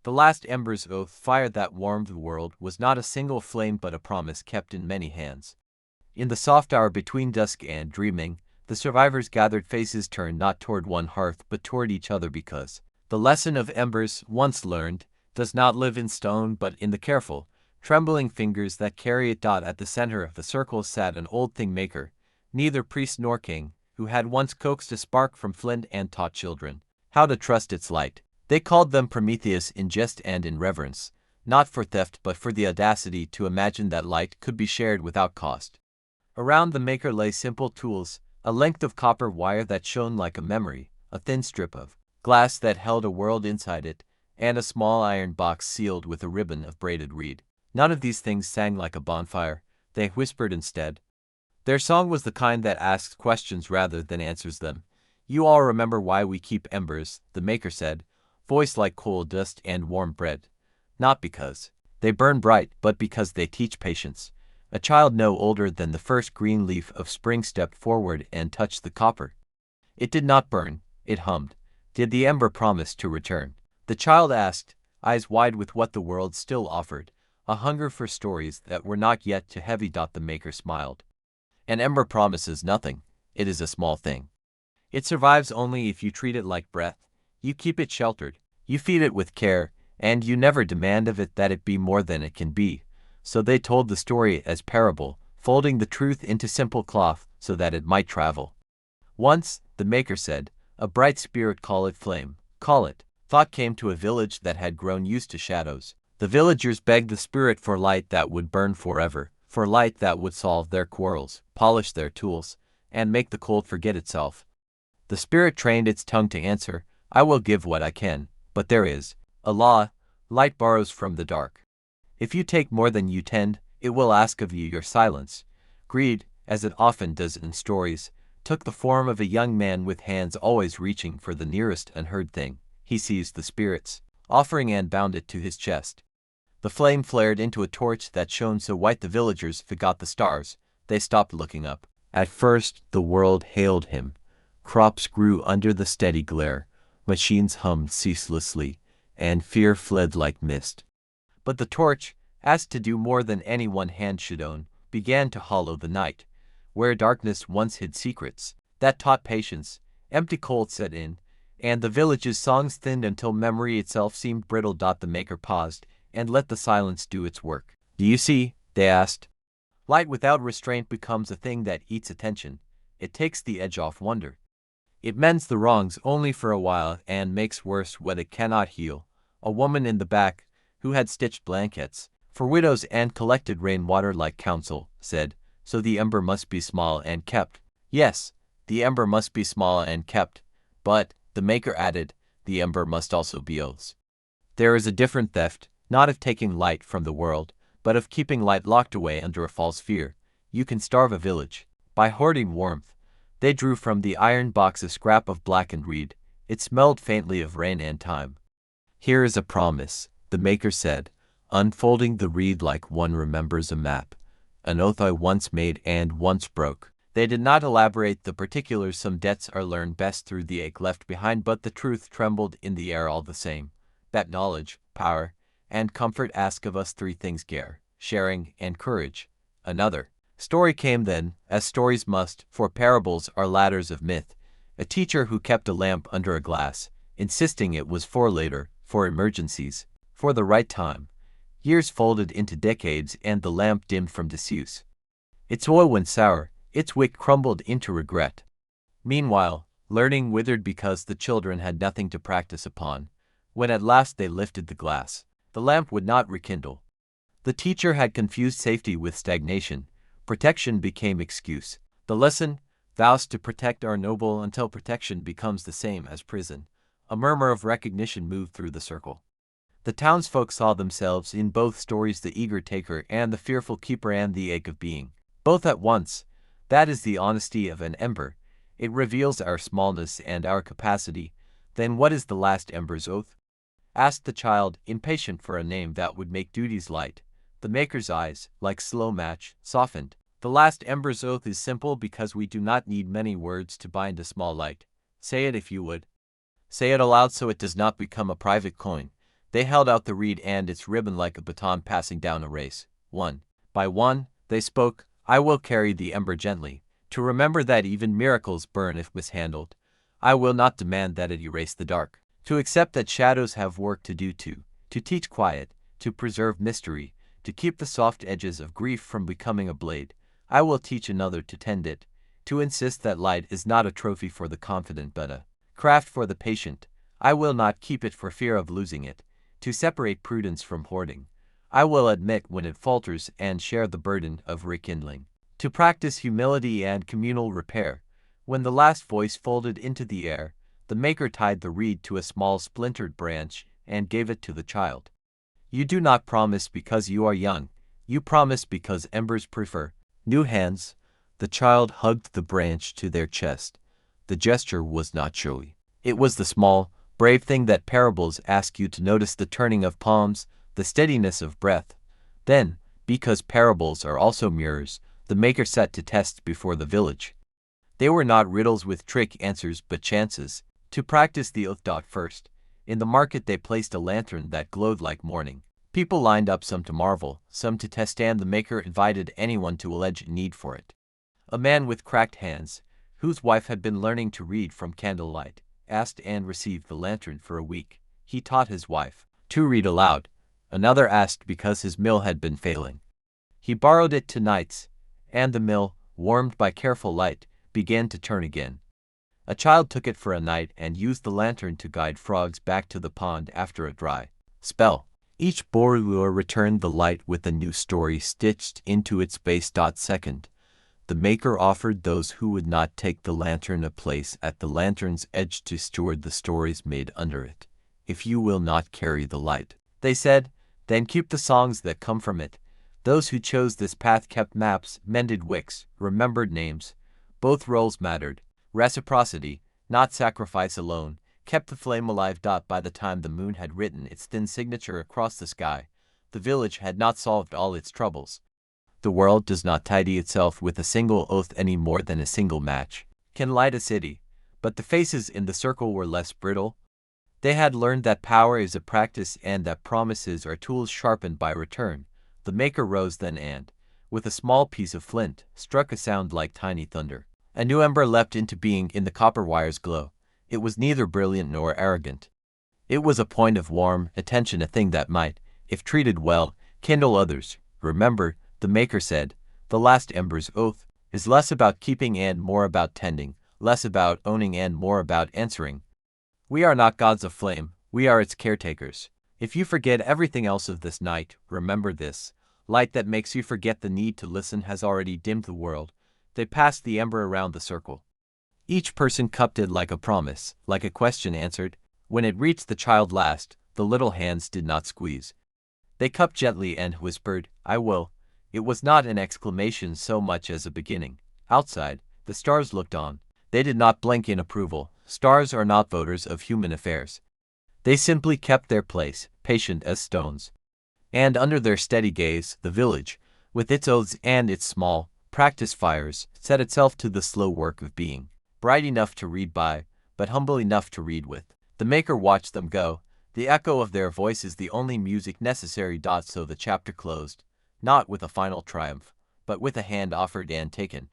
The last Embers Oath, fire that warmed the world, was not a single flame but a promise kept in many hands. In the soft hour between dusk and dreaming, the survivors gathered, faces turned not toward one hearth but toward each other, because the lesson of embers, once learned, does not live in stone but in the careful, trembling fingers that carry it. At the center of the circle sat an old thing-maker, neither priest nor king, who had once coaxed a spark from flint and taught children how to trust its light. They called them Prometheus in jest and in reverence, not for theft but for the audacity to imagine that light could be shared without cost. Around the maker lay simple tools, a length of copper wire that shone like a memory, a thin strip of glass that held a world inside it, and a small iron box sealed with a ribbon of braided reed. None of these things sang like a bonfire, they whispered instead. Their song was the kind that asks questions rather than answers them. "You all remember why we keep embers," the maker said, voice like coal dust and warm bread. "Not because they burn bright, but because they teach patience." A child no older than the first green leaf of spring stepped forward and touched the copper. It did not burn, it hummed. Did the ember promise to return? The child asked, eyes wide with what the world still offered, a hunger for stories that were not yet too heavy. The maker smiled. An ember promises nothing, it is a small thing. It survives only if you treat it like breath, you keep it sheltered, you feed it with care, and you never demand of it that it be more than it can be. So they told the story as parable, folding the truth into simple cloth so that it might travel. Once, the maker said, a bright spirit, call it flame, call it, thought, came to a village that had grown used to shadows. The villagers begged the spirit for light that would burn forever, for light that would solve their quarrels, polish their tools, and make the cold forget itself. The spirit trained its tongue to answer, I will give what I can, but there is a law, light borrows from the dark. If you take more than you tend, it will ask of you your silence. Greed, as it often does in stories, took the form of a young man with hands always reaching for the nearest unheard thing. He seized the spirit's offering and bound it to his chest. The flame flared into a torch that shone so white the villagers forgot the stars. They stopped looking up. At first, the world hailed him. Crops grew under the steady glare, machines hummed ceaselessly, and fear fled like mist. But the torch, asked to do more than any one hand should own, began to hollow the night, where darkness once hid secrets that taught patience. Empty cold set in, and the village's songs thinned until memory itself seemed brittle. The maker paused and let the silence do its work. Do you see? They asked. Light without restraint becomes a thing that eats attention. It takes the edge off wonder. It mends the wrongs only for a while and makes worse what it cannot heal. A woman in the back, who had stitched blankets for widows and collected rainwater like counsel, said, so the ember must be small and kept. Yes, the ember must be small and kept, but, the maker added, the ember must also be oaths. There is a different theft, not of taking light from the world, but of keeping light locked away under a false fear. You can starve a village by hoarding warmth. They drew from the iron box a scrap of blackened reed. It smelled faintly of rain and time. Here is a promise, the maker said, unfolding the reed like one remembers a map. An oath I once made and once broke. They did not elaborate the particulars. Some debts are learned best through the ache left behind, but the truth trembled in the air all the same. That knowledge, power, and comfort ask of us three things: care, sharing, and courage. Another story came then, as stories must, for parables are ladders of myth. A teacher who kept a lamp under a glass, insisting it was for later, for emergencies, for the right time. Years folded into decades and the lamp dimmed from disuse. Its oil went sour, its wick crumbled into regret. Meanwhile, learning withered because the children had nothing to practice upon. When at last they lifted the glass, the lamp would not rekindle. The teacher had confused safety with stagnation. Protection became excuse. The lesson, vows to protect are noble until protection becomes the same as prison. A murmur of recognition moved through the circle. The townsfolk saw themselves in both stories, the eager taker and the fearful keeper, and the ache of being both at once. That is the honesty of an ember. It reveals our smallness and our capacity. Then what is the last ember's oath? Asked the child, impatient for a name that would make duties light. The maker's eyes, like slow match, softened. The last ember's oath is simple because we do not need many words to bind a small light. Say it if you would. Say it aloud so it does not become a private coin. They held out the reed and its ribbon like a baton passing down a race. One by one, they spoke, "I will carry the ember gently, to remember that even miracles burn if mishandled. I will not demand that it erase the dark, to accept that shadows have work to do to teach quiet, to preserve mystery, to keep the soft edges of grief from becoming a blade. I will teach another to tend it, to insist that light is not a trophy for the confident but a craft for the patient. I will not keep it for fear of losing it, to separate prudence from hoarding. I will admit when it falters and share the burden of rekindling, to practice humility and communal repair." When the last voice folded into the air, the maker tied the reed to a small splintered branch and gave it to the child. "You do not promise because you are young, you promise because embers prefer new hands." The child hugged the branch to their chest. The gesture was not showy. It was the small, brave thing that parables ask you to notice: the turning of palms, the steadiness of breath. Then, because parables are also mirrors, the maker set to test before the village. They were not riddles with trick answers but chances to practice the oath. First, in the market they placed a lantern that glowed like morning. People lined up, some to marvel, some to test, and the maker invited anyone to allege need for it. A man with cracked hands, whose wife had been learning to read from candlelight, asked and received the lantern for a week. He taught his wife to read aloud. Another asked because his mill had been failing. He borrowed it to nights, and the mill, warmed by careful light, began to turn again. A child took it for a night and used the lantern to guide frogs back to the pond after a dry spell. Each borrowor returned the light with a new story stitched into its base. Second, the maker offered those who would not take the lantern a place at the lantern's edge to steward the stories made under it. "If you will not carry the light," they said, "then keep the songs that come from it." Those who chose this path kept maps, mended wicks, remembered names. Both roles mattered. Reciprocity, not sacrifice alone, kept the flame alive. By the time the moon had written its thin signature across the sky, the village had not solved all its troubles. The world does not tidy itself with a single oath any more than a single match can light a city, but the faces in the circle were less brittle. They had learned that power is a practice and that promises are tools sharpened by return. The maker rose then and, with a small piece of flint, struck a sound like tiny thunder. A new ember leapt into being in the copper wire's glow. It was neither brilliant nor arrogant. It was a point of warm attention, a thing that might, if treated well, kindle others. "Remember," the maker said, "the last ember's oath is less about keeping and more about tending, less about owning and more about answering. We are not gods of flame, we are its caretakers. If you forget everything else of this night, remember this. Light that makes you forget the need to listen has already dimmed the world." They passed the ember around the circle. Each person cupped it like a promise, like a question answered. When it reached the child last, the little hands did not squeeze. They cupped gently and whispered, "I will." It was not an exclamation so much as a beginning. Outside, the stars looked on. They did not blink in approval. Stars are not voters of human affairs. They simply kept their place, patient as stones. And under their steady gaze, the village, with its oaths and its small, practice fires, set itself to the slow work of being, bright enough to read by, but humble enough to read with. The maker watched them go. The echo of their voices the only music necessary. So the chapter closed, not with a final triumph, but with a hand offered and taken.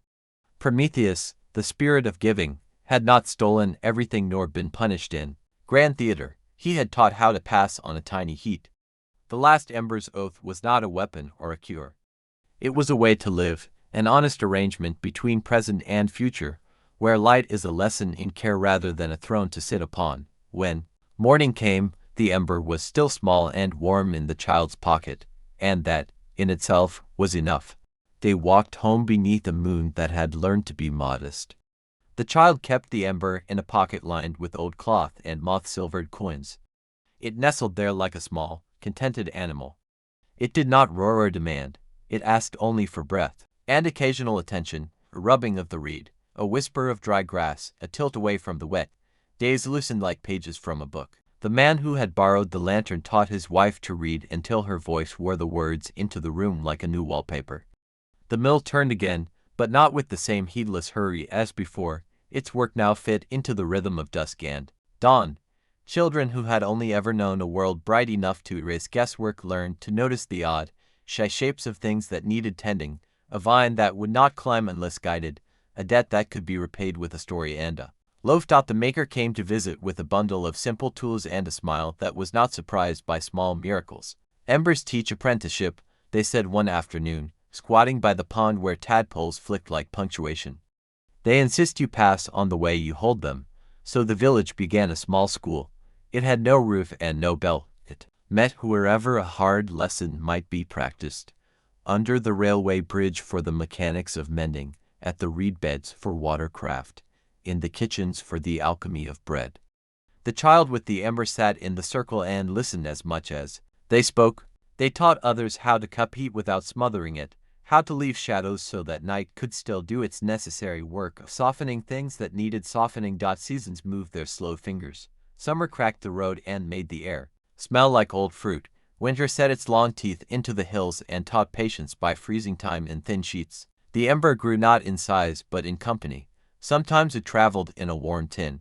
Prometheus, the spirit of giving, had not stolen everything nor been punished in grand theater. He had taught how to pass on a tiny heat. The last ember's oath was not a weapon or a cure. It was a way to live, an honest arrangement between present and future, where light is a lesson in care rather than a throne to sit upon. When morning came, the ember was still small and warm in the child's pocket, and that, in itself, was enough. They walked home beneath a moon that had learned to be modest. The child kept the ember in a pocket lined with old cloth and moth-silvered coins. It nestled there like a small, contented animal. It did not roar or demand. It asked only for breath, and occasional attention, a rubbing of the reed, a whisper of dry grass, a tilt away from the wet. Days loosened like pages from a book. The man who had borrowed the lantern taught his wife to read until her voice wore the words into the room like a new wallpaper. The mill turned again, but not with the same heedless hurry as before. Its work now fit into the rhythm of dusk and dawn. Children who had only ever known a world bright enough to erase guesswork learned to notice the odd, shy shapes of things that needed tending, a vine that would not climb unless guided, a debt that could be repaid with a story and a loaf. The maker came to visit with a bundle of simple tools and a smile that was not surprised by small miracles. Embers teach apprenticeship, they said one afternoon, squatting by the pond where tadpoles flicked like punctuation. They insist you pass on the way you hold them. So the village began a small school. It had no roof and no bell. It met wherever a hard lesson might be practiced. Under the railway bridge for the mechanics of mending, at the reed beds for watercraft, in the kitchens for the alchemy of bread. The child with the ember sat in the circle and listened as much as they spoke. They taught others how to cup heat without smothering it, how to leave shadows so that night could still do its necessary work of softening things that needed softening. Seasons moved their slow fingers. Summer cracked the road and made the air smell like old fruit. Winter set its long teeth into the hills and taught patience by freezing time in thin sheets. The ember grew not in size but in company. Sometimes it traveled in a worn tin.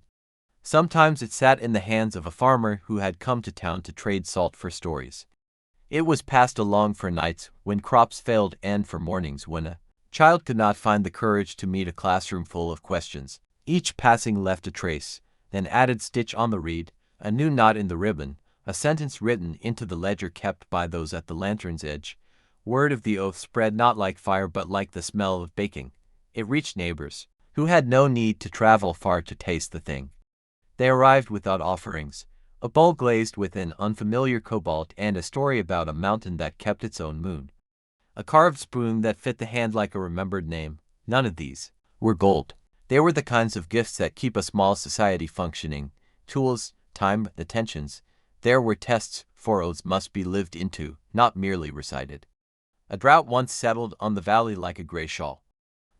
Sometimes it sat in the hands of a farmer who had come to town to trade salt for stories. It was passed along for nights when crops failed and for mornings when a child could not find the courage to meet a classroom full of questions. Each passing left a trace, an added stitch on the reed, a new knot in the ribbon, a sentence written into the ledger kept by those at the lantern's edge. Word of the oath spread not like fire but like the smell of baking. It reached neighbors, who had no need to travel far to taste the thing. They arrived without offerings, a bowl glazed with an unfamiliar cobalt and a story about a mountain that kept its own moon. A carved spoon that fit the hand like a remembered name. None of these were gold. They were the kinds of gifts that keep a small society functioning. Tools, time, attentions. There were tests, for oaths must be lived into, not merely recited. A drought once settled on the valley like a gray shawl.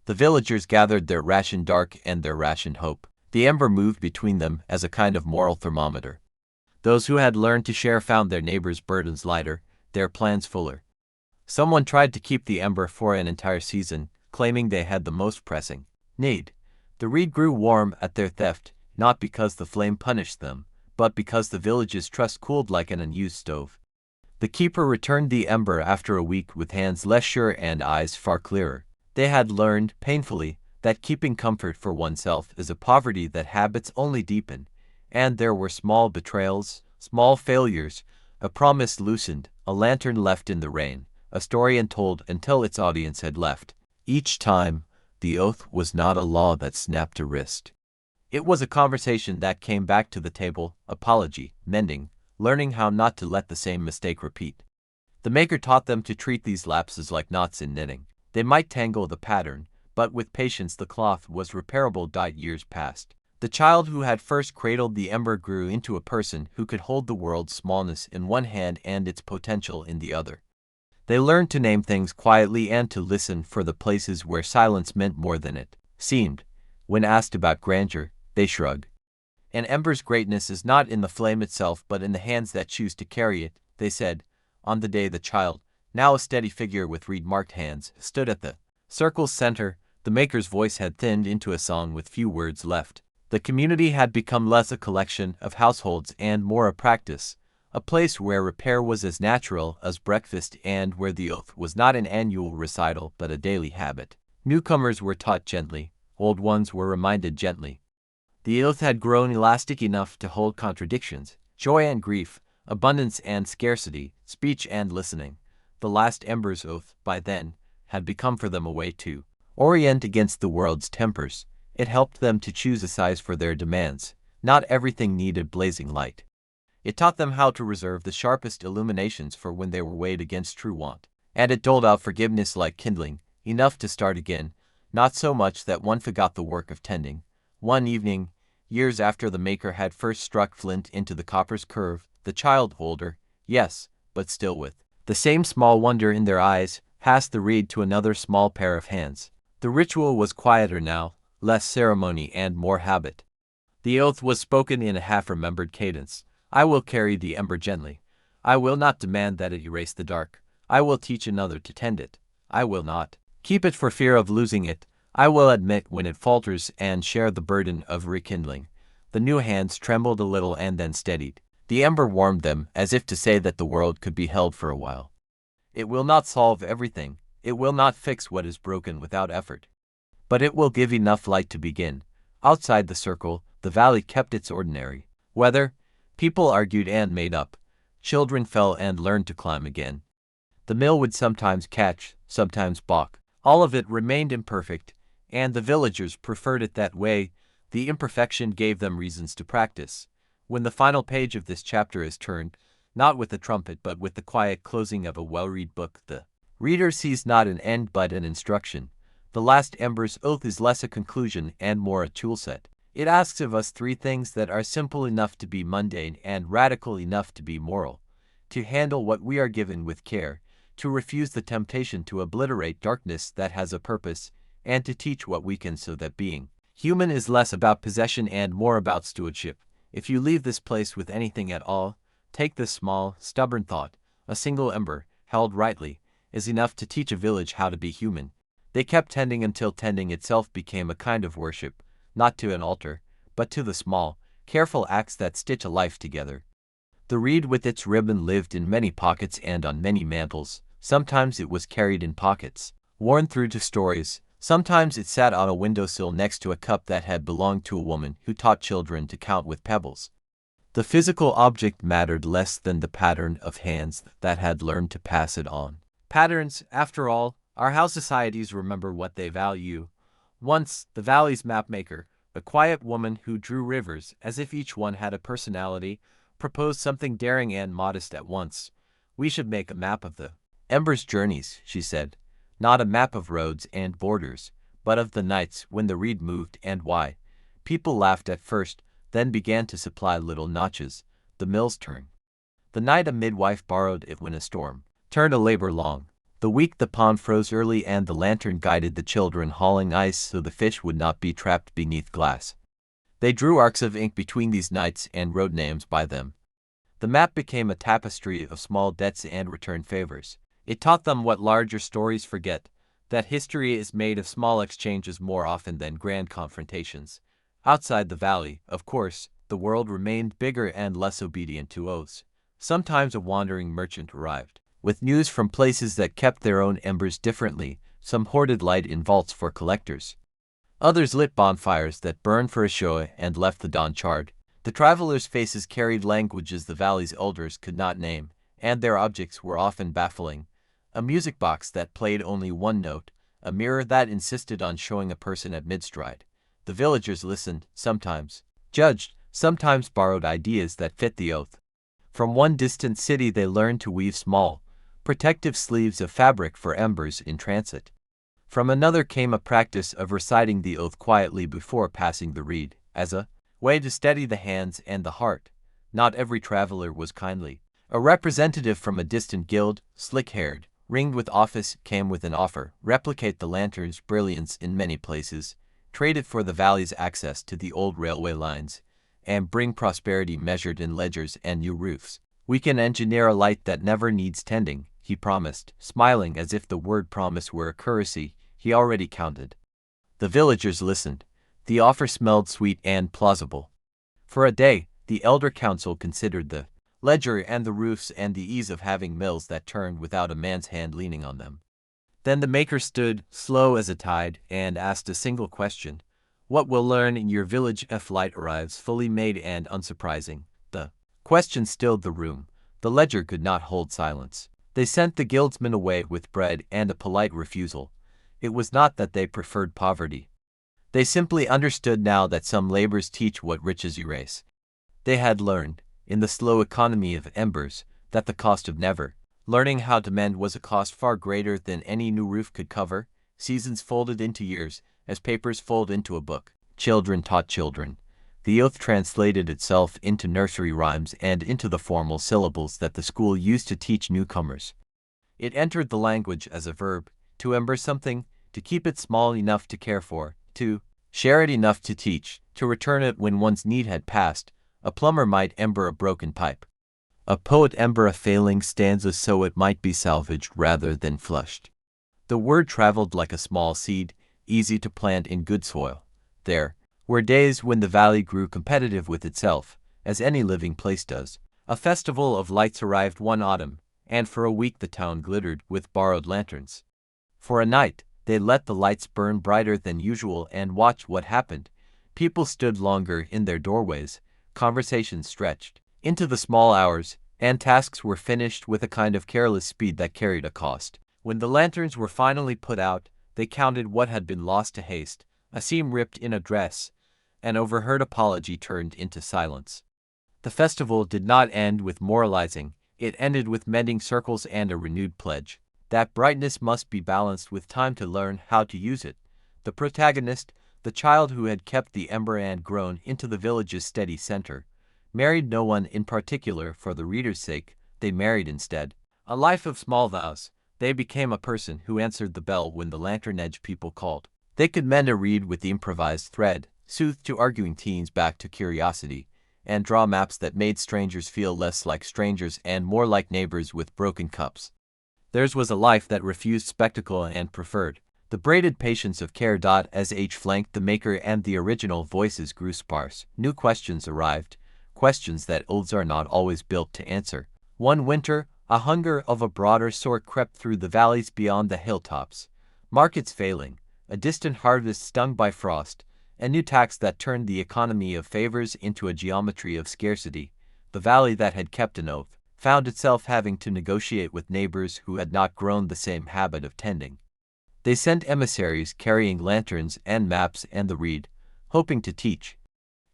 The villagers gathered their rationed dark and their rationed hope. The ember moved between them as a kind of moral thermometer. Those who had learned to share found their neighbors' burdens lighter, their plans fuller. Someone tried to keep the ember for an entire season, claiming they had the most pressing need. The reed grew warm at their theft, not because the flame punished them, but because the village's trust cooled like an unused stove. The keeper returned the ember after a week with hands less sure and eyes far clearer. They had learned, painfully, that keeping comfort for oneself is a poverty that habits only deepen, and there were small betrayals, small failures, a promise loosened, a lantern left in the rain, a story untold until its audience had left. Each time, the oath was not a law that snapped a wrist. It was a conversation that came back to the table, apology, mending, learning how not to let the same mistake repeat. The maker taught them to treat these lapses like knots in knitting. They might tangle the pattern, but with patience the cloth was repairable. Years passed. The child who had first cradled the ember grew into a person who could hold the world's smallness in one hand and its potential in the other. They learned to name things quietly and to listen for the places where silence meant more than it seemed. When asked about grandeur, they shrugged. An ember's greatness is not in the flame itself but in the hands that choose to carry it, they said. On the day the child, now a steady figure with reed-marked hands, stood at the circle's center, the maker's voice had thinned into a song with few words left. The community had become less a collection of households and more a practice, a place where repair was as natural as breakfast and where the oath was not an annual recital but a daily habit. Newcomers were taught gently, old ones were reminded gently. The oath had grown elastic enough to hold contradictions, joy and grief, abundance and scarcity, speech and listening. The Last Embers Oath, by then, had become for them a way to orient against the world's tempers. It helped them to choose a size for their demands. Not everything needed blazing light. It taught them how to reserve the sharpest illuminations for when they were weighed against true want. And it doled out forgiveness like kindling, enough to start again, not so much that one forgot the work of tending. One evening, years after the maker had first struck flint into the copper's curve, the child holder, yes, but still with the same small wonder in their eyes, passed the reed to another small pair of hands. The ritual was quieter now, less ceremony and more habit. The oath was spoken in a half-remembered cadence. I will carry the ember gently. I will not demand that it erase the dark. I will teach another to tend it. I will not keep it for fear of losing it. I will admit when it falters and share the burden of rekindling. The new hands trembled a little and then steadied. The ember warmed them, as if to say that the world could be held for a while. It will not solve everything. It will not fix what is broken without effort. But it will give enough light to begin. Outside the circle, the valley kept its ordinary weather. People argued and made up. Children fell and learned to climb again. The mill would sometimes catch, sometimes balk. All of it remained imperfect, and the villagers preferred it that way. The imperfection gave them reasons to practice. When the final page of this chapter is turned, not with the trumpet but with the quiet closing of a well-read book, the reader sees not an end but an instruction. The Last Embers Oath is less a conclusion and more a toolset. It asks of us three things that are simple enough to be mundane and radical enough to be moral: to handle what we are given with care, to refuse the temptation to obliterate darkness that has a purpose, and to teach what we can so that being human is less about possession and more about stewardship. If you leave this place with anything at all, take this small, stubborn thought: a single ember, held rightly, is enough to teach a village how to be human. They kept tending until tending itself became a kind of worship, not to an altar, but to the small, careful acts that stitch a life together. The reed with its ribbon lived in many pockets and on many mantles. Sometimes it was carried in pockets, worn through to stories. Sometimes it sat on a windowsill next to a cup that had belonged to a woman who taught children to count with pebbles. The physical object mattered less than the pattern of hands that had learned to pass it on. Patterns, after all, are how societies remember what they value. Once, the valley's mapmaker, a quiet woman who drew rivers as if each one had a personality, proposed something daring and modest at once. We should make a map of the Ember's journeys, she said. Not a map of roads and borders, but of the nights when the reed moved and why. People laughed at first, then began to supply little notches. The mill's turn. The night a midwife borrowed it when a storm turned a labor long. The week the pond froze early and the lantern guided the children hauling ice so the fish would not be trapped beneath glass. They drew arcs of ink between these nights and wrote names by them. The map became a tapestry of small debts and return favors. It taught them what larger stories forget, that history is made of small exchanges more often than grand confrontations. Outside the valley, of course, the world remained bigger and less obedient to oaths. Sometimes a wandering merchant arrived with news from places that kept their own embers differently. Some hoarded light in vaults for collectors. Others lit bonfires that burned for a show and left the dawn charred. The travelers' faces carried languages the valley's elders could not name, and their objects were often baffling. A music box that played only one note, a mirror that insisted on showing a person at mid-stride. The villagers listened, sometimes judged, sometimes borrowed ideas that fit the oath. From one distant city they learned to weave small, protective sleeves of fabric for embers in transit. From another came a practice of reciting the oath quietly before passing the reed, as a way to steady the hands and the heart. Not every traveler was kindly. A representative from a distant guild, slick-haired, ringed with office, came with an offer: replicate the lantern's brilliance in many places, trade it for the valley's access to the old railway lines, and bring prosperity measured in ledgers and new roofs. We can engineer a light that never needs tending, he promised, smiling as if the word promise were a currency he already counted. The villagers listened. The offer smelled sweet and plausible. For a day, the elder council considered the ledger and the roofs and the ease of having mills that turned without a man's hand leaning on them. Then the maker stood, slow as a tide, and asked a single question: what will learn in your village if light arrives fully made and unsurprising? The question stilled the room. The ledger could not hold silence. They sent the guildsmen away with bread and a polite refusal. It was not that they preferred poverty. They simply understood now that some labors teach what riches erase. They had learned, in the slow economy of embers, that the cost of never learning how to mend was a cost far greater than any new roof could cover. Seasons folded into years, as papers fold into a book. Children taught children. The oath translated itself into nursery rhymes and into the formal syllables that the school used to teach newcomers. It entered the language as a verb: to ember something, to keep it small enough to care for, to share it enough to teach, to return it when one's need had passed. A plumber might ember a broken pipe. A poet ember a failing stanza so it might be salvaged rather than flushed. The word traveled like a small seed, easy to plant in good soil. There were days when the valley grew competitive with itself, as any living place does. A festival of lights arrived one autumn, and for a week the town glittered with borrowed lanterns. For a night, they let the lights burn brighter than usual and watched what happened. People stood longer in their doorways, conversations stretched into the small hours, and tasks were finished with a kind of careless speed that carried a cost. When the lanterns were finally put out, they counted what had been lost to haste, a seam ripped in a dress, an overheard apology turned into silence. The festival did not end with moralizing, it ended with mending circles and a renewed pledge. That brightness must be balanced with time to learn how to use it. The protagonist, the child who had kept the ember and grown into the village's steady center, married no one in particular for the reader's sake, they married instead a life of small vows. They became a person who answered the bell when the lantern-edge people called. They could mend a reed with the improvised thread, soothe two arguing teens back to curiosity, and draw maps that made strangers feel less like strangers and more like neighbors with broken cups. Theirs was a life that refused spectacle and preferred the braided patience of care. As age flanked the maker and the original voices grew sparse, new questions arrived, questions that oaths are not always built to answer. One winter, a hunger of a broader sort crept through the valleys beyond the hilltops. Markets failing, a distant harvest stung by frost, a new tax that turned the economy of favors into a geometry of scarcity. The valley that had kept an oath found itself having to negotiate with neighbors who had not grown the same habit of tending. They sent emissaries carrying lanterns and maps and the reed, hoping to teach.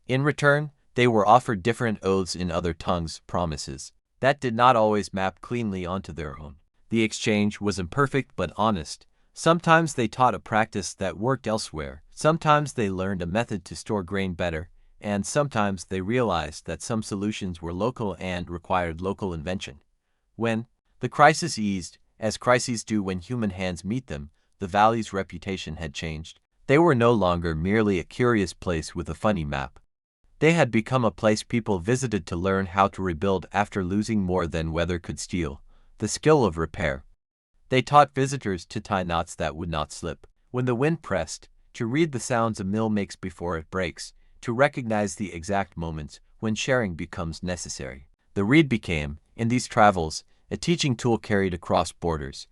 In return, they were offered different oaths in other tongues, promises that did not always map cleanly onto their own. The exchange was imperfect but honest. Sometimes they taught a practice that worked elsewhere, sometimes they learned a method to store grain better, and sometimes they realized that some solutions were local and required local invention. When the crisis eased, as crises do when human hands meet them, the valley's reputation had changed. They were no longer merely a curious place with a funny map. They had become a place people visited to learn how to rebuild after losing more than weather could steal, the skill of repair. They taught visitors to tie knots that would not slip when the wind pressed, to read the sounds a mill makes before it breaks, to recognize the exact moments when sharing becomes necessary. The reed became, in these travels, a teaching tool carried across borders.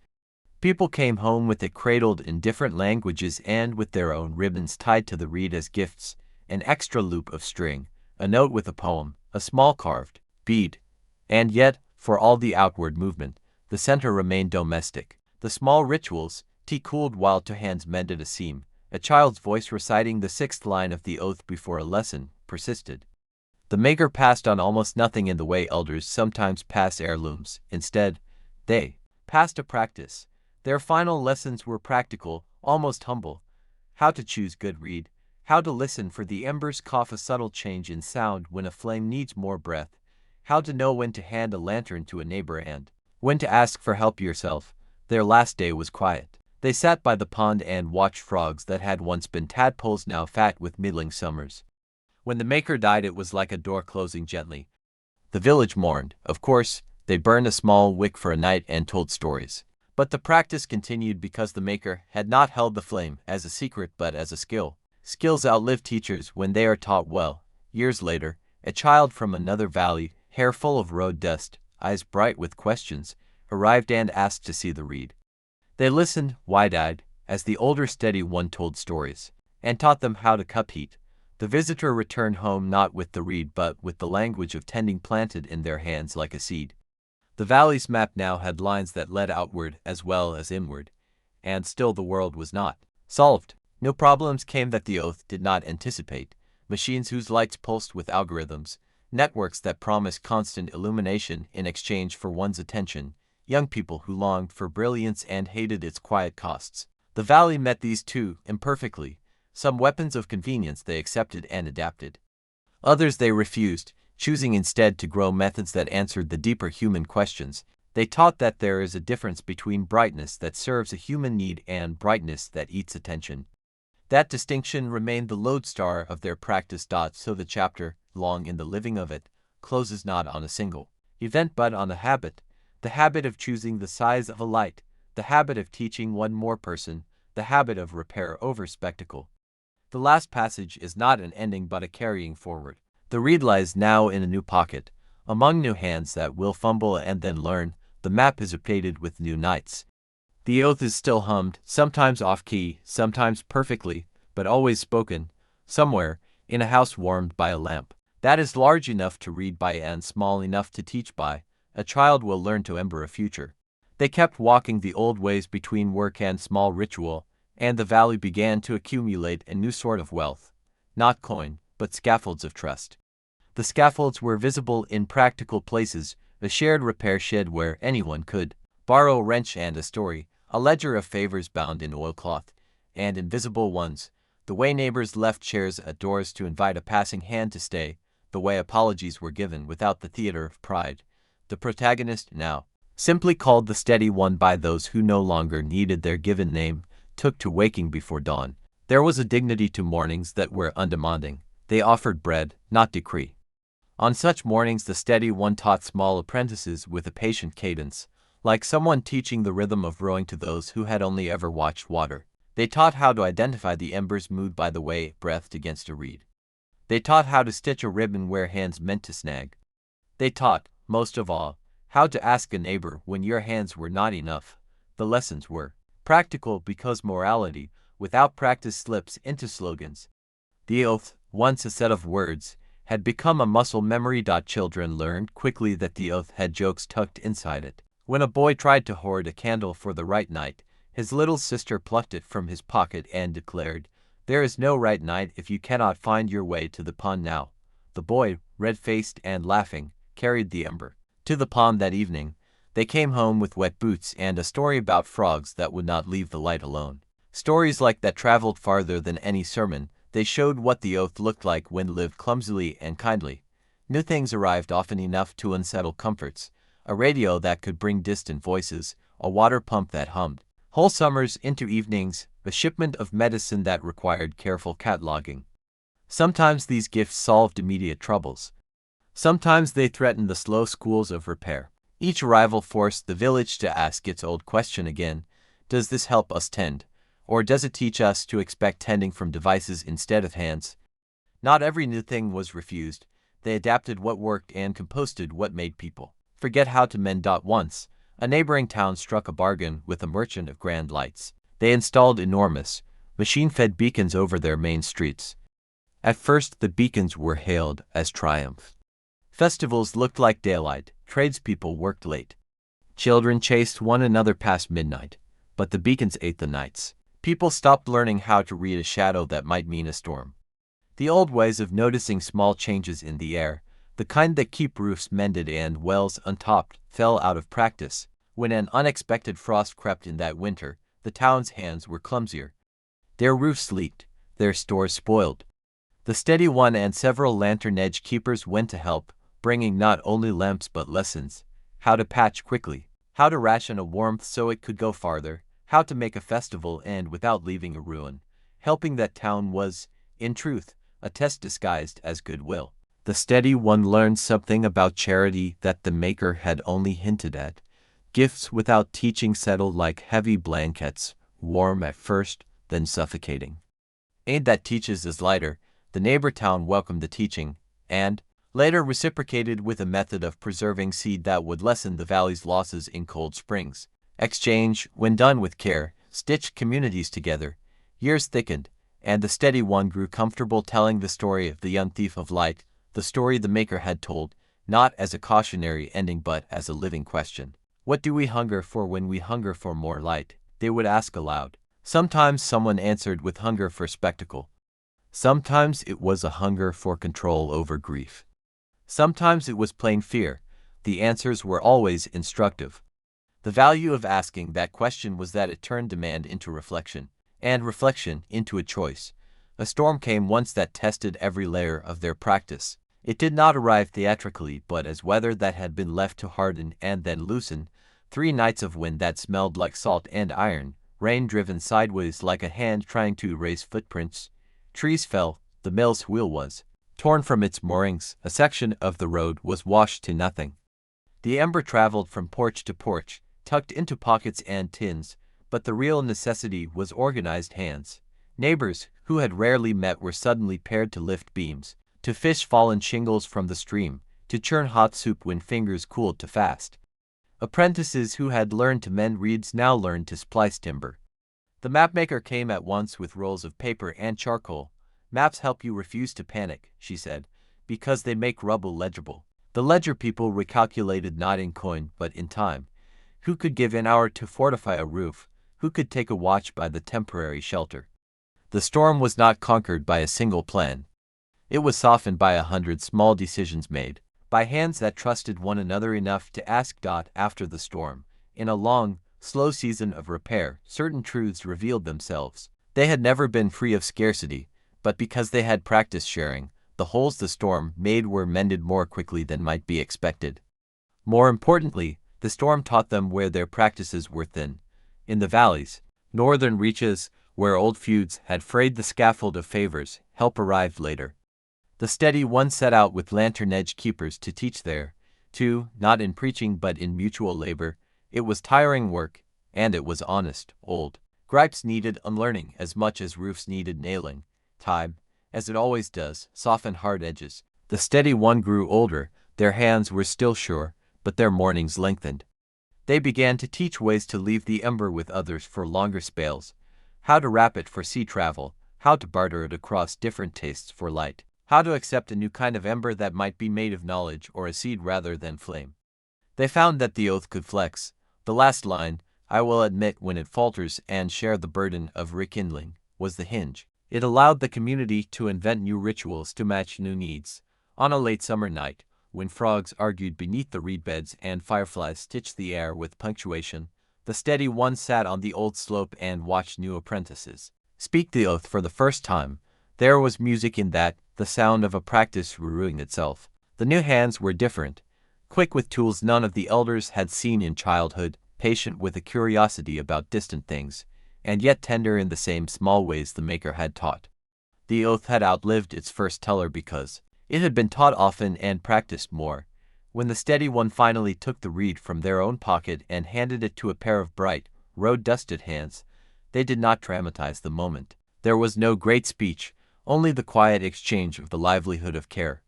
People came home with it cradled in different languages and with their own ribbons tied to the reed as gifts, an extra loop of string, a note with a poem, a small carved bead. And yet, for all the outward movement, the center remained domestic. The small rituals, tea cooled while two hands mended a seam, a child's voice reciting the sixth line of the oath before a lesson, persisted. The maker passed on almost nothing in the way elders sometimes pass heirlooms. Instead, they passed a practice. Their final lessons were practical, almost humble. How to choose good reed, how to listen for the embers cough a subtle change in sound when a flame needs more breath, how to know when to hand a lantern to a neighbor and when to ask for help yourself. Their last day was quiet. They sat by the pond and watched frogs that had once been tadpoles now fat with middling summers. When the maker died, it was like a door closing gently. The village mourned. Of course, they burned a small wick for a night and told stories. But the practice continued because the maker had not held the flame as a secret but as a skill. Skills outlive teachers when they are taught well. Years later, a child from another valley, hair full of road dust, eyes bright with questions, arrived and asked to see the reed. They listened, wide-eyed, as the older steady one told stories, and taught them how to cup heat. The visitor returned home not with the reed but with the language of tending planted in their hands like a seed. The valley's map now had lines that led outward as well as inward, and still the world was not solved. No problems came that the oath did not anticipate, machines whose lights pulsed with algorithms, networks that promised constant illumination in exchange for one's attention, young people who longed for brilliance and hated its quiet costs. The valley met these too, imperfectly. Some weapons of convenience they accepted and adapted. Others they refused, choosing instead to grow methods that answered the deeper human questions. They taught that there is a difference between brightness that serves a human need and brightness that eats attention. That distinction remained the lodestar of their practice. So the chapter, long in the living of it, closes not on a single event but on a habit, the habit of choosing the size of a light, the habit of teaching one more person, the habit of repair over spectacle. The last passage is not an ending but a carrying forward. The reed lies now in a new pocket, among new hands that will fumble and then learn. The map is updated with new knights. The oath is still hummed, sometimes off-key, sometimes perfectly, but always spoken, somewhere, in a house warmed by a lamp. That is large enough to read by and small enough to teach by. A child will learn to ember a future. They kept walking the old ways between work and small ritual, and the valley began to accumulate a new sort of wealth. Not coin, but scaffolds of trust. The scaffolds were visible in practical places, a shared repair shed where anyone could borrow a wrench and a story, a ledger of favors bound in oilcloth, and invisible ones, the way neighbors left chairs at doors to invite a passing hand to stay, the way apologies were given without the theater of pride. The protagonist, now simply called the steady one by those who no longer needed their given name, took to waking before dawn. There was a dignity to mornings that were undemanding. They offered bread, not decree. On such mornings the steady one taught small apprentices with a patient cadence, like someone teaching the rhythm of rowing to those who had only ever watched water. They taught how to identify the embers moved by the way it breathed against a reed. They taught how to stitch a ribbon where hands meant to snag. They taught, most of all, how to ask a neighbor when your hands were not enough. The lessons were practical because morality, without practice, slips into slogans. The oath, once a set of words, had become a muscle memory. Children learned quickly that the oath had jokes tucked inside it. When a boy tried to hoard a candle for the right night, his little sister plucked it from his pocket and declared, "There is no right night if you cannot find your way to the pond now." The boy, red-faced and laughing, carried the ember to the pond that evening. They came home with wet boots and a story about frogs that would not leave the light alone. Stories like that traveled farther than any sermon. They showed what the oath looked like when lived clumsily and kindly. New things arrived often enough to unsettle comforts. A radio that could bring distant voices, a water pump that hummed whole summers into evenings, a shipment of medicine that required careful cataloging. Sometimes these gifts solved immediate troubles. Sometimes they threatened the slow schools of repair. Each arrival forced the village to ask its old question again: does this help us tend? Or does it teach us to expect tending from devices instead of hands? Not every new thing was refused. They adapted what worked and composted what made people forget how to mend. Once, a neighboring town struck a bargain with a merchant of grand lights. They installed enormous, machine-fed beacons over their main streets. At first, the beacons were hailed as triumph. Festivals looked like daylight, tradespeople worked late. Children chased one another past midnight, but the beacons ate the nights. People stopped learning how to read a shadow that might mean a storm. The old ways of noticing small changes in the air, the kind that keep roofs mended and wells untopped, fell out of practice. When an unexpected frost crept in that winter, the town's hands were clumsier. Their roofs leaked, their stores spoiled. The steady one and several lantern-edge keepers went to help, bringing not only lamps but lessons: how to patch quickly, how to ration a warmth so it could go farther, how to make a festival and without leaving a ruin. Helping that town was, in truth, a test disguised as goodwill. The steady one learned something about charity that the maker had only hinted at. Gifts without teaching settled like heavy blankets, warm at first, then suffocating. Aid that teaches is lighter. The neighbor town welcomed the teaching, and later reciprocated with a method of preserving seed that would lessen the valley's losses in cold springs. Exchange, when done with care, stitched communities together. Years thickened, and the steady one grew comfortable telling the story of the young thief of light, the story the maker had told, not as a cautionary ending but as a living question. What do we hunger for when we hunger for more light? They would ask aloud. Sometimes someone answered with hunger for spectacle. Sometimes it was a hunger for control over grief. Sometimes it was plain fear. The answers were always instructive. The value of asking that question was that it turned demand into reflection, and reflection into a choice. A storm came once that tested every layer of their practice. It did not arrive theatrically, but as weather that had been left to harden and then loosen. 3 nights of wind that smelled like salt and iron, rain driven sideways like a hand trying to erase footprints. Trees fell, the mill's wheel was torn from its moorings, a section of the road was washed to nothing. The ember traveled from porch to porch, tucked into pockets and tins, but the real necessity was organized hands. Neighbors, who had rarely met, were suddenly paired to lift beams, to fish fallen shingles from the stream, to churn hot soup when fingers cooled too fast. Apprentices who had learned to mend reeds now learned to splice timber. The mapmaker came at once with rolls of paper and charcoal. "Maps help you refuse to panic," she said, "because they make rubble legible." The ledger people recalculated not in coin but in time. Who could give an hour to fortify a roof? Who could take a watch by the temporary shelter? The storm was not conquered by a single plan. It was softened by 100 small decisions made, by hands that trusted one another enough to ask. After the storm, in a long, slow season of repair, certain truths revealed themselves. They had never been free of scarcity, but because they had practiced sharing, the holes the storm made were mended more quickly than might be expected. More importantly, the storm taught them where their practices were thin. In the valleys, northern reaches, where old feuds had frayed the scaffold of favors, help arrived later. The steady one set out with lantern-edge keepers to teach there, too, not in preaching but in mutual labor. It was tiring work, and it was honest. Old gripes needed unlearning as much as roofs needed nailing. Time, as it always does, softened hard edges. The steady one grew older, their hands were still sure, but their mornings lengthened. They began to teach ways to leave the ember with others for longer spells, how to wrap it for sea travel, how to barter it across different tastes for light, how to accept a new kind of ember that might be made of knowledge or a seed rather than flame. They found that the oath could flex. The last line, "I will admit when it falters and share the burden of rekindling," was the hinge. It allowed the community to invent new rituals to match new needs. On a late summer night, when frogs argued beneath the reed beds and fireflies stitched the air with punctuation, the steady one sat on the old slope and watched new apprentices speak the oath for the first time. There was music in that, the sound of a practice renewing itself. The new hands were different, quick with tools none of the elders had seen in childhood, patient with a curiosity about distant things, and yet tender in the same small ways the maker had taught. The oath had outlived its first teller because it had been taught often and practiced more. When the steady one finally took the reed from their own pocket and handed it to a pair of bright, road-dusted hands, they did not dramatize the moment. There was no great speech, only the quiet exchange of the livelihood of care.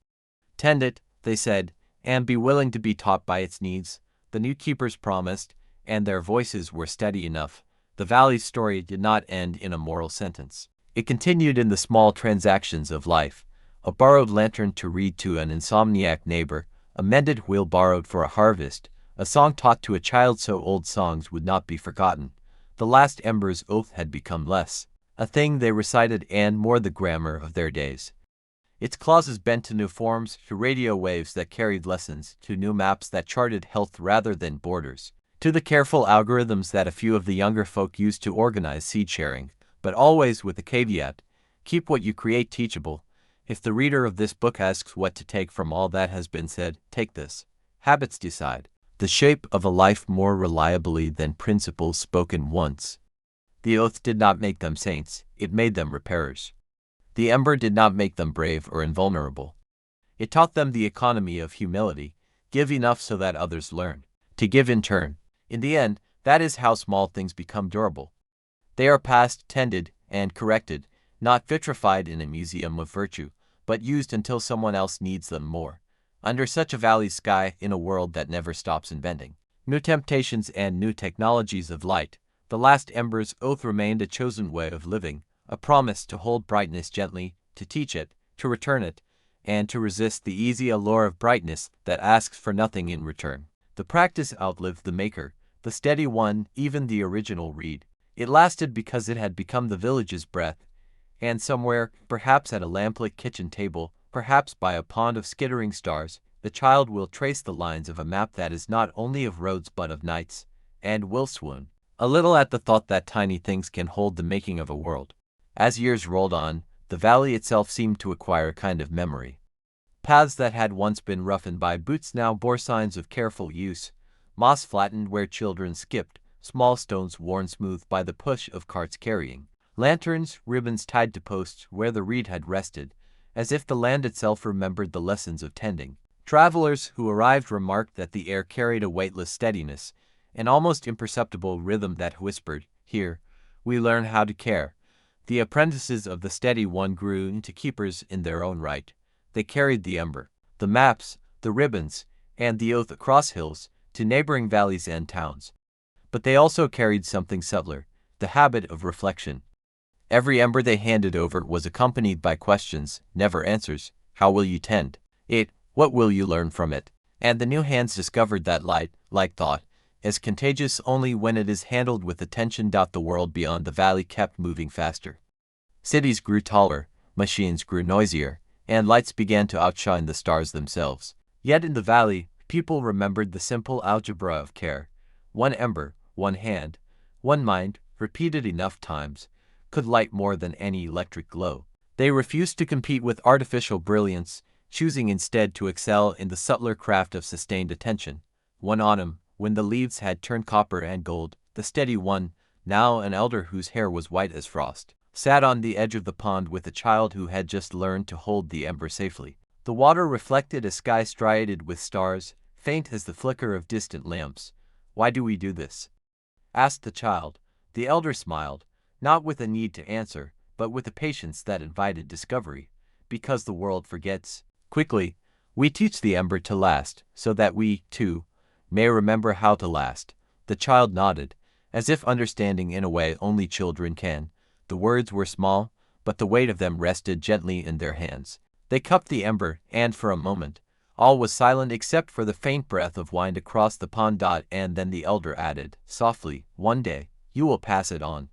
"Tend it," they said, "and be willing to be taught by its needs," the new keepers promised, and their voices were steady enough. The valley's story did not end in a moral sentence. It continued in the small transactions of life. A borrowed lantern to read to an insomniac neighbor, a mended wheel borrowed for a harvest, a song taught to a child so old songs would not be forgotten. The Last Embers Oath had become less a thing they recited and more the grammar of their days. Its clauses bent to new forms, to radio waves that carried lessons, to new maps that charted health rather than borders, to the careful algorithms that a few of the younger folk used to organize seed sharing, but always with the caveat, keep what you create teachable. If the reader of this book asks what to take from all that has been said, take this. Habits decide the shape of a life more reliably than principles spoken once. The oath did not make them saints, it made them repairers. The ember did not make them brave or invulnerable. It taught them the economy of humility, give enough so that others learn to give in turn. In the end, that is how small things become durable. They are passed, tended, and corrected, not vitrified in a museum of virtue, but used until someone else needs them more. Under such a valley sky, in a world that never stops inventing new temptations and new technologies of light, the Last Embers Oath remained a chosen way of living, a promise to hold brightness gently, to teach it, to return it, and to resist the easy allure of brightness that asks for nothing in return. The practice outlived the maker, the steady one, even the original reed. It lasted because it had become the village's breath, and somewhere, perhaps at a lamplit kitchen table, perhaps by a pond of skittering stars, the child will trace the lines of a map that is not only of roads but of nights, and will swoon a little at the thought that tiny things can hold the making of a world. As years rolled on, the valley itself seemed to acquire a kind of memory. Paths that had once been roughened by boots now bore signs of careful use, moss flattened where children skipped, small stones worn smooth by the push of carts carrying lanterns, ribbons tied to posts where the reed had rested, as if the land itself remembered the lessons of tending. Travelers who arrived remarked that the air carried a weightless steadiness, an almost imperceptible rhythm that whispered, "Here, we learn how to care." The apprentices of the steady one grew into keepers in their own right. They carried the ember, the maps, the ribbons, and the oath across hills to neighboring valleys and towns. But they also carried something subtler, the habit of reflection. Every ember they handed over was accompanied by questions, never answers. How will you tend it? What will you learn from it? And the new hands discovered that light, like thought, is contagious only when it is handled with attention. The world beyond the valley kept moving faster. Cities grew taller, machines grew noisier, and lights began to outshine the stars themselves. Yet in the valley, people remembered the simple algebra of care. One ember, one hand, one mind, repeated enough times, could light more than any electric glow. They refused to compete with artificial brilliance, choosing instead to excel in the subtler craft of sustained attention. One autumn, when the leaves had turned copper and gold, the steady one, now an elder whose hair was white as frost, sat on the edge of the pond with a child who had just learned to hold the ember safely. The water reflected a sky striated with stars, faint as the flicker of distant lamps. "Why do we do this?" asked the child. The elder smiled, not with a need to answer, but with a patience that invited discovery. "Because the world forgets quickly. We teach the ember to last, so that we, too, may remember how to last." The child nodded, as if understanding in a way only children can. The words were small, but the weight of them rested gently in their hands. They cupped the ember, and for a moment, all was silent except for the faint breath of wind across the pond. And then the elder added, softly, "One day, you will pass it on.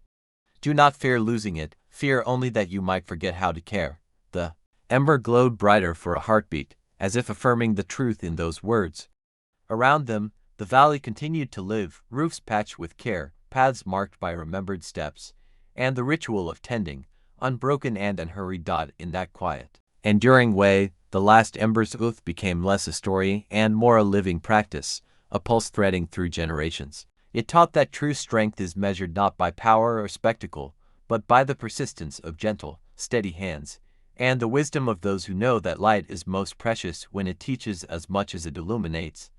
Do not fear losing it, fear only that you might forget how to care." The ember glowed brighter for a heartbeat, as if affirming the truth in those words. Around them, the valley continued to live, roofs patched with care, paths marked by remembered steps, and the ritual of tending, unbroken and unhurried. In that quiet, enduring way, the Last Embers Oath became less a story and more a living practice, a pulse threading through generations. It taught that true strength is measured not by power or spectacle, but by the persistence of gentle, steady hands, and the wisdom of those who know that light is most precious when it teaches as much as it illuminates.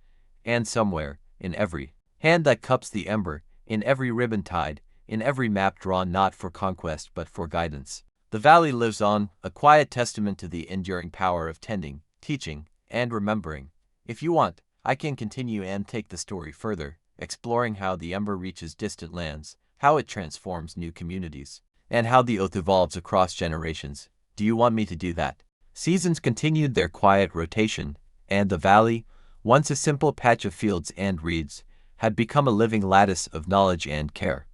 And somewhere, in every hand that cups the ember, in every ribbon tied, in every map drawn not for conquest but for guidance, the valley lives on, a quiet testament to the enduring power of tending, teaching, and remembering. If you want, I can continue and take the story further, exploring how the ember reaches distant lands, how it transforms new communities, and how the oath evolves across generations. Do you want me to do that? Seasons continued their quiet rotation, and the valley, once a simple patch of fields and reeds, had become a living lattice of knowledge and care.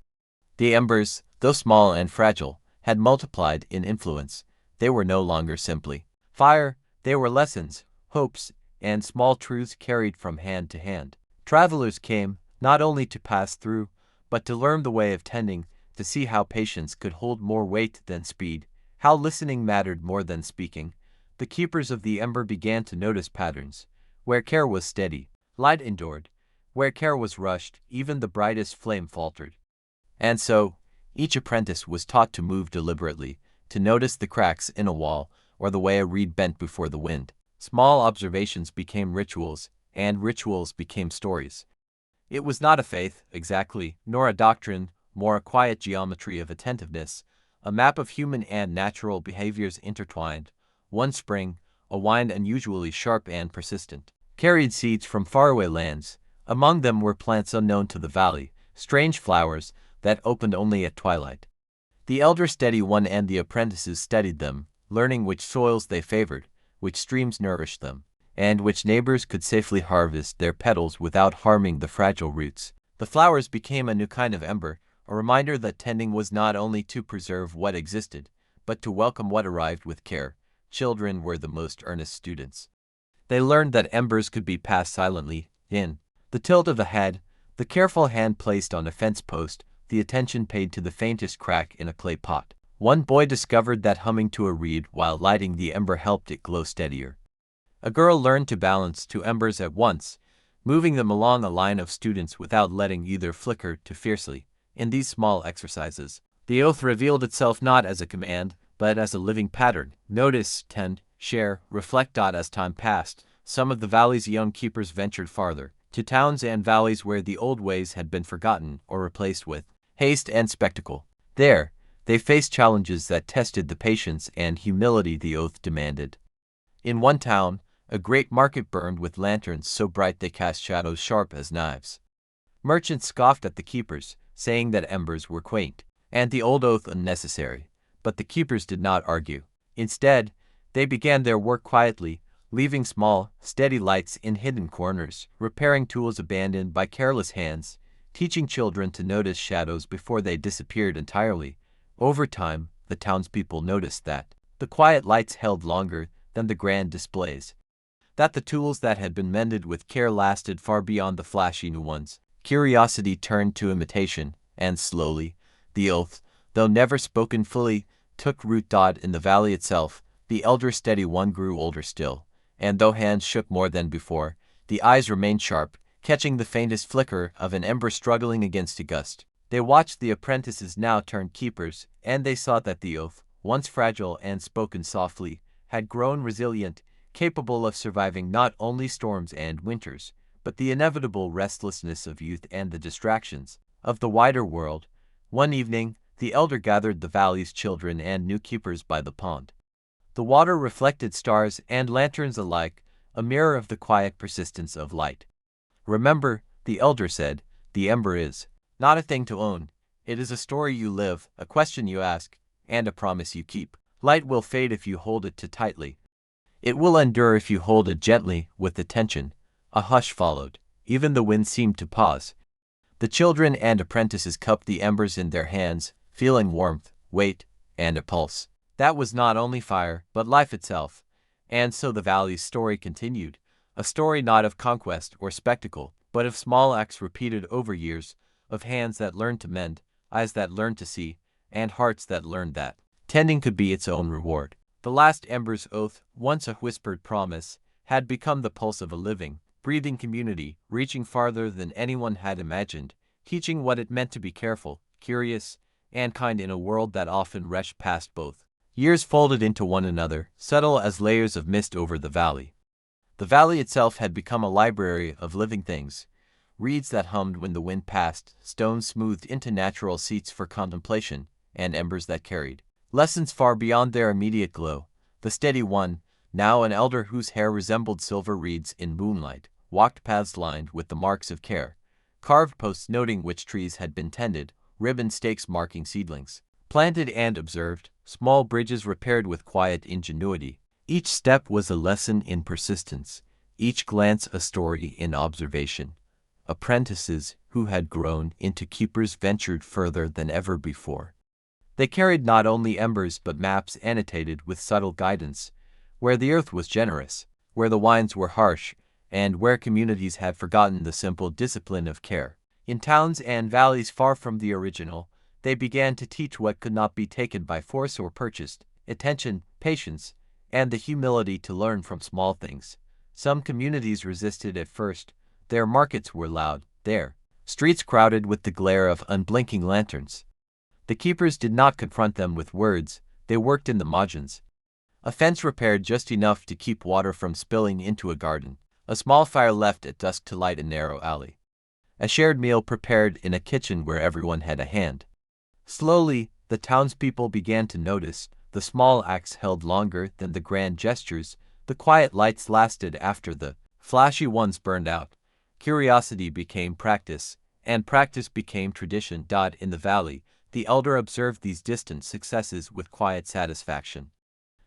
The embers, though small and fragile, had multiplied in influence. They were no longer simply fire, they were lessons, hopes, and small truths carried from hand to hand. Travelers came, not only to pass through, but to learn the way of tending, to see how patience could hold more weight than speed, how listening mattered more than speaking. The keepers of the ember began to notice patterns. Where care was steady, light endured. Where care was rushed, even the brightest flame faltered. And so, each apprentice was taught to move deliberately, to notice the cracks in a wall, or the way a reed bent before the wind. Small observations became rituals, and rituals became stories. It was not a faith, exactly, nor a doctrine, more a quiet geometry of attentiveness, a map of human and natural behaviors intertwined. One spring, a wind unusually sharp and persistent, carried seeds from faraway lands. Among them were plants unknown to the valley, strange flowers that opened only at twilight. The elder steady one and the apprentices studied them, learning which soils they favored, which streams nourished them, and which neighbors could safely harvest their petals without harming the fragile roots. The flowers became a new kind of ember, a reminder that tending was not only to preserve what existed, but to welcome what arrived with care. Children were the most earnest students. They learned that embers could be passed silently, in the tilt of a head, the careful hand placed on a fence post, the attention paid to the faintest crack in a clay pot. One boy discovered that humming to a reed while lighting the ember helped it glow steadier. A girl learned to balance two embers at once, moving them along a line of students without letting either flicker too fiercely. In these small exercises, the oath revealed itself not as a command, but as a living pattern. Notice, tend, share, reflect. As time passed, some of the valley's young keepers ventured farther, to towns and valleys where the old ways had been forgotten or replaced with haste and spectacle. There, They faced challenges that tested the patience and humility the oath demanded. In one town, a great market burned with lanterns so bright they cast shadows sharp as knives. Merchants scoffed at the keepers, saying that embers were quaint, and the old oath unnecessary. But the keepers did not argue. Instead, they began their work quietly, leaving small, steady lights in hidden corners, repairing tools abandoned by careless hands, teaching children to notice shadows before they disappeared entirely. Over time, the townspeople noticed that the quiet lights held longer than the grand displays, that the tools that had been mended with care lasted far beyond the flashy new ones. Curiosity turned to imitation, and slowly, the oath, though never spoken fully, took root. In the valley itself, the elder steady one grew older still, and though hands shook more than before, the eyes remained sharp, catching the faintest flicker of an ember struggling against a gust. They watched the apprentices now turn keepers, and they saw that the oath, once fragile and spoken softly, had grown resilient, capable of surviving not only storms and winters, but the inevitable restlessness of youth and the distractions of the wider world. One evening, the elder gathered the valley's children and new keepers by the pond. The water reflected stars and lanterns alike, a mirror of the quiet persistence of light. "Remember," the elder said, "the ember is not a thing to own. It is a story you live, a question you ask, and a promise you keep. Light will fade if you hold it too tightly. It will endure if you hold it gently, with attention." A hush followed. Even the wind seemed to pause. The children and apprentices cupped the embers in their hands, feeling warmth, weight, and a pulse. That was not only fire, but life itself. And so the valley's story continued, a story not of conquest or spectacle, but of small acts repeated over years, of hands that learned to mend, eyes that learned to see, and hearts that learned that tending could be its own reward. The Last Embers Oath, once a whispered promise, had become the pulse of a living, breathing community, reaching farther than anyone had imagined, teaching what it meant to be careful, curious, and kind in a world that often rushed past both. Years folded into one another, subtle as layers of mist over the valley. The valley itself had become a library of living things, reeds that hummed when the wind passed, stones smoothed into natural seats for contemplation, and embers that carried lessons far beyond their immediate glow. The steady one, now an elder whose hair resembled silver reeds in moonlight, walked paths lined with the marks of care, carved posts noting which trees had been tended, ribbon stakes marking seedlings planted and observed, small bridges repaired with quiet ingenuity. Each step was a lesson in persistence, each glance a story in observation. Apprentices who had grown into keepers ventured further than ever before. They carried not only embers but maps annotated with subtle guidance, where the earth was generous, where the winds were harsh, and where communities had forgotten the simple discipline of care. In towns and valleys far from the original, they began to teach what could not be taken by force or purchased: attention, patience, and the humility to learn from small things. Some communities resisted at first. Their markets were loud, their streets crowded with the glare of unblinking lanterns. The keepers did not confront them with words, they worked in the margins. A fence repaired just enough to keep water from spilling into a garden, a small fire left at dusk to light a narrow alley, a shared meal prepared in a kitchen where everyone had a hand. Slowly, the townspeople began to notice the small acts held longer than the grand gestures, the quiet lights lasted after the flashy ones burned out. Curiosity became practice, and practice became tradition. In the valley, the elder observed these distant successes with quiet satisfaction.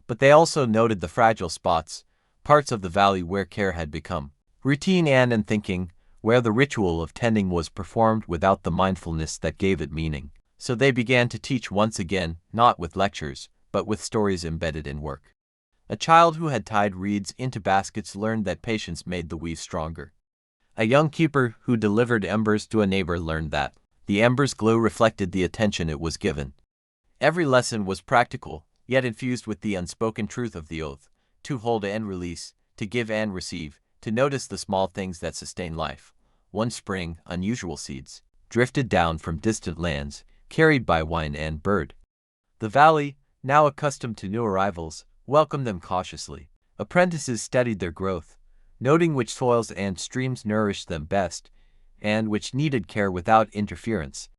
But they also noted the fragile spots, parts of the valley where care had become routine and unthinking, where the ritual of tending was performed without the mindfulness that gave it meaning. So they began to teach once again, not with lectures, but with stories embedded in work. A child who had tied reeds into baskets learned that patience made the weave stronger. A young keeper who delivered embers to a neighbor learned that the ember's glow reflected the attention it was given. Every lesson was practical, yet infused with the unspoken truth of the oath: to hold and release, to give and receive, to notice the small things that sustain life. One spring, unusual seeds drifted down from distant lands, carried by wind and bird. The valley, now accustomed to new arrivals, welcomed them cautiously. Apprentices studied their growth, noting which soils and streams nourished them best, and which needed care without interference.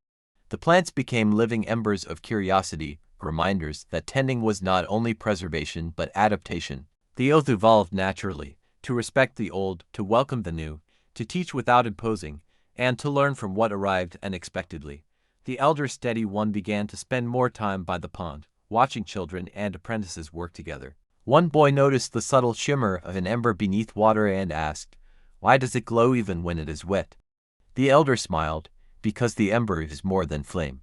The plants became living embers of curiosity, reminders that tending was not only preservation but adaptation. The oath evolved naturally, to respect the old, to welcome the new, to teach without imposing, and to learn from what arrived unexpectedly. The elder steady one began to spend more time by the pond, watching children and apprentices work together. One boy noticed the subtle shimmer of an ember beneath water and asked, "Why does it glow even when it is wet?" The elder smiled, "Because the ember is more than flame.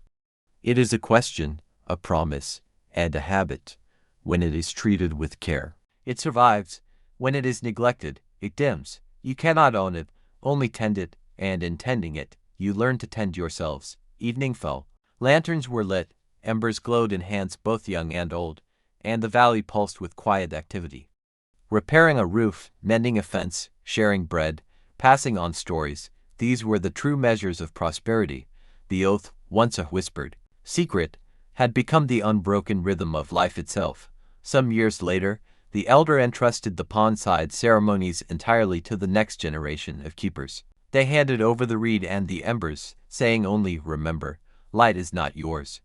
It is a question, a promise, and a habit. When it is treated with care, it survives. When it is neglected, it dims. You cannot own it, only tend it, and in tending it, you learn to tend yourselves." Evening fell. Lanterns were lit, embers glowed in hands both young and old, and the valley pulsed with quiet activity. Repairing a roof, mending a fence, sharing bread, passing on stories, these were the true measures of prosperity. The oath, once a whispered secret, had become the unbroken rhythm of life itself. Some years later, the elder entrusted the pond-side ceremonies entirely to the next generation of keepers. They handed over the reed and the embers, saying only, "Remember, light is not yours.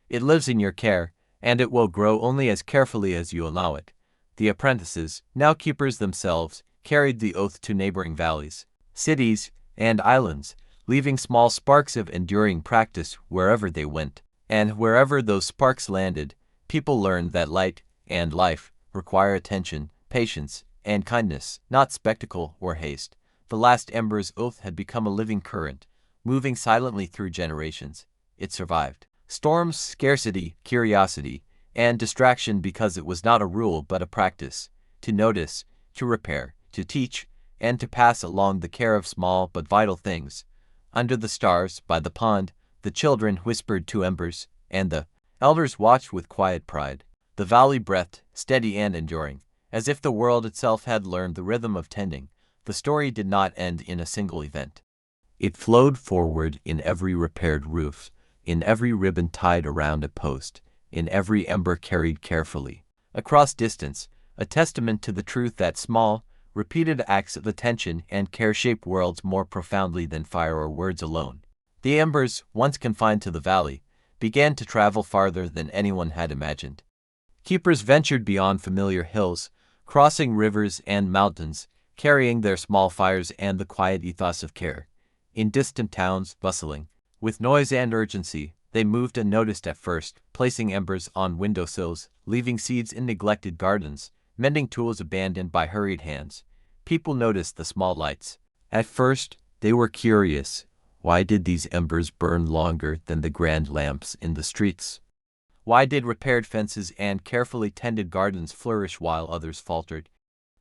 It lives in your care, and it will grow only as carefully as you allow it." The apprentices, now keepers themselves, carried the oath to neighboring valleys, cities, and islands, leaving small sparks of enduring practice wherever they went. And wherever those sparks landed, people learned that light and life require attention, patience, and kindness, not spectacle or haste. The Last Embers Oath had become a living current, moving silently through generations. It survived storms, scarcity, curiosity, and distraction because it was not a rule but a practice: to notice, to repair, to teach, and to pass along the care of small but vital things. Under the stars, by the pond, the children whispered to embers, and the elders watched with quiet pride. The valley breathed, steady and enduring, as if the world itself had learned the rhythm of tending. The story did not end in a single event. It flowed forward in every repaired roof, in every ribbon tied around a post, in every ember carried carefully across distance, a testament to the truth that small, repeated acts of attention and care shape worlds more profoundly than fire or words alone. The embers, once confined to the valley, began to travel farther than anyone had imagined. Keepers ventured beyond familiar hills, crossing rivers and mountains, carrying their small fires and the quiet ethos of care. In distant towns, bustling with noise and urgency, they moved unnoticed at first, placing embers on windowsills, leaving seeds in neglected gardens, mending tools abandoned by hurried hands. People noticed the small lights. At first, they were curious. Why did these embers burn longer than the grand lamps in the streets? Why did repaired fences and carefully tended gardens flourish while others faltered?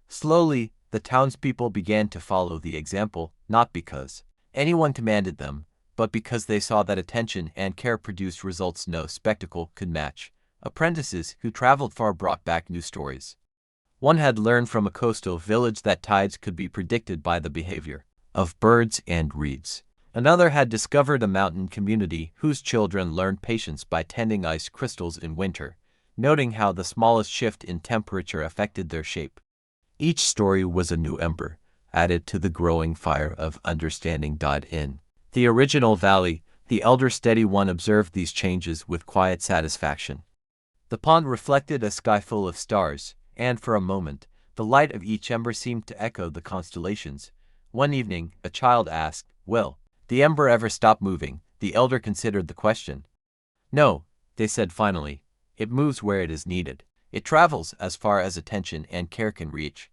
Slowly, the townspeople began to follow the example, not because anyone commanded them, but because they saw that attention and care produced results no spectacle could match. Apprentices who traveled far brought back new stories. One had learned from a coastal village that tides could be predicted by the behavior of birds and reeds. Another had discovered a mountain community whose children learned patience by tending ice crystals in winter, noting how the smallest shift in temperature affected their shape. Each story was a new ember, added to the growing fire of understanding. In the original valley, the elder steady one observed these changes with quiet satisfaction. The pond reflected a sky full of stars, and for a moment, the light of each ember seemed to echo the constellations. One evening, a child asked, "Will the ember ever stop moving?" The elder considered the question. "No," they said finally. "It moves where it is needed. It travels as far as attention and care can reach.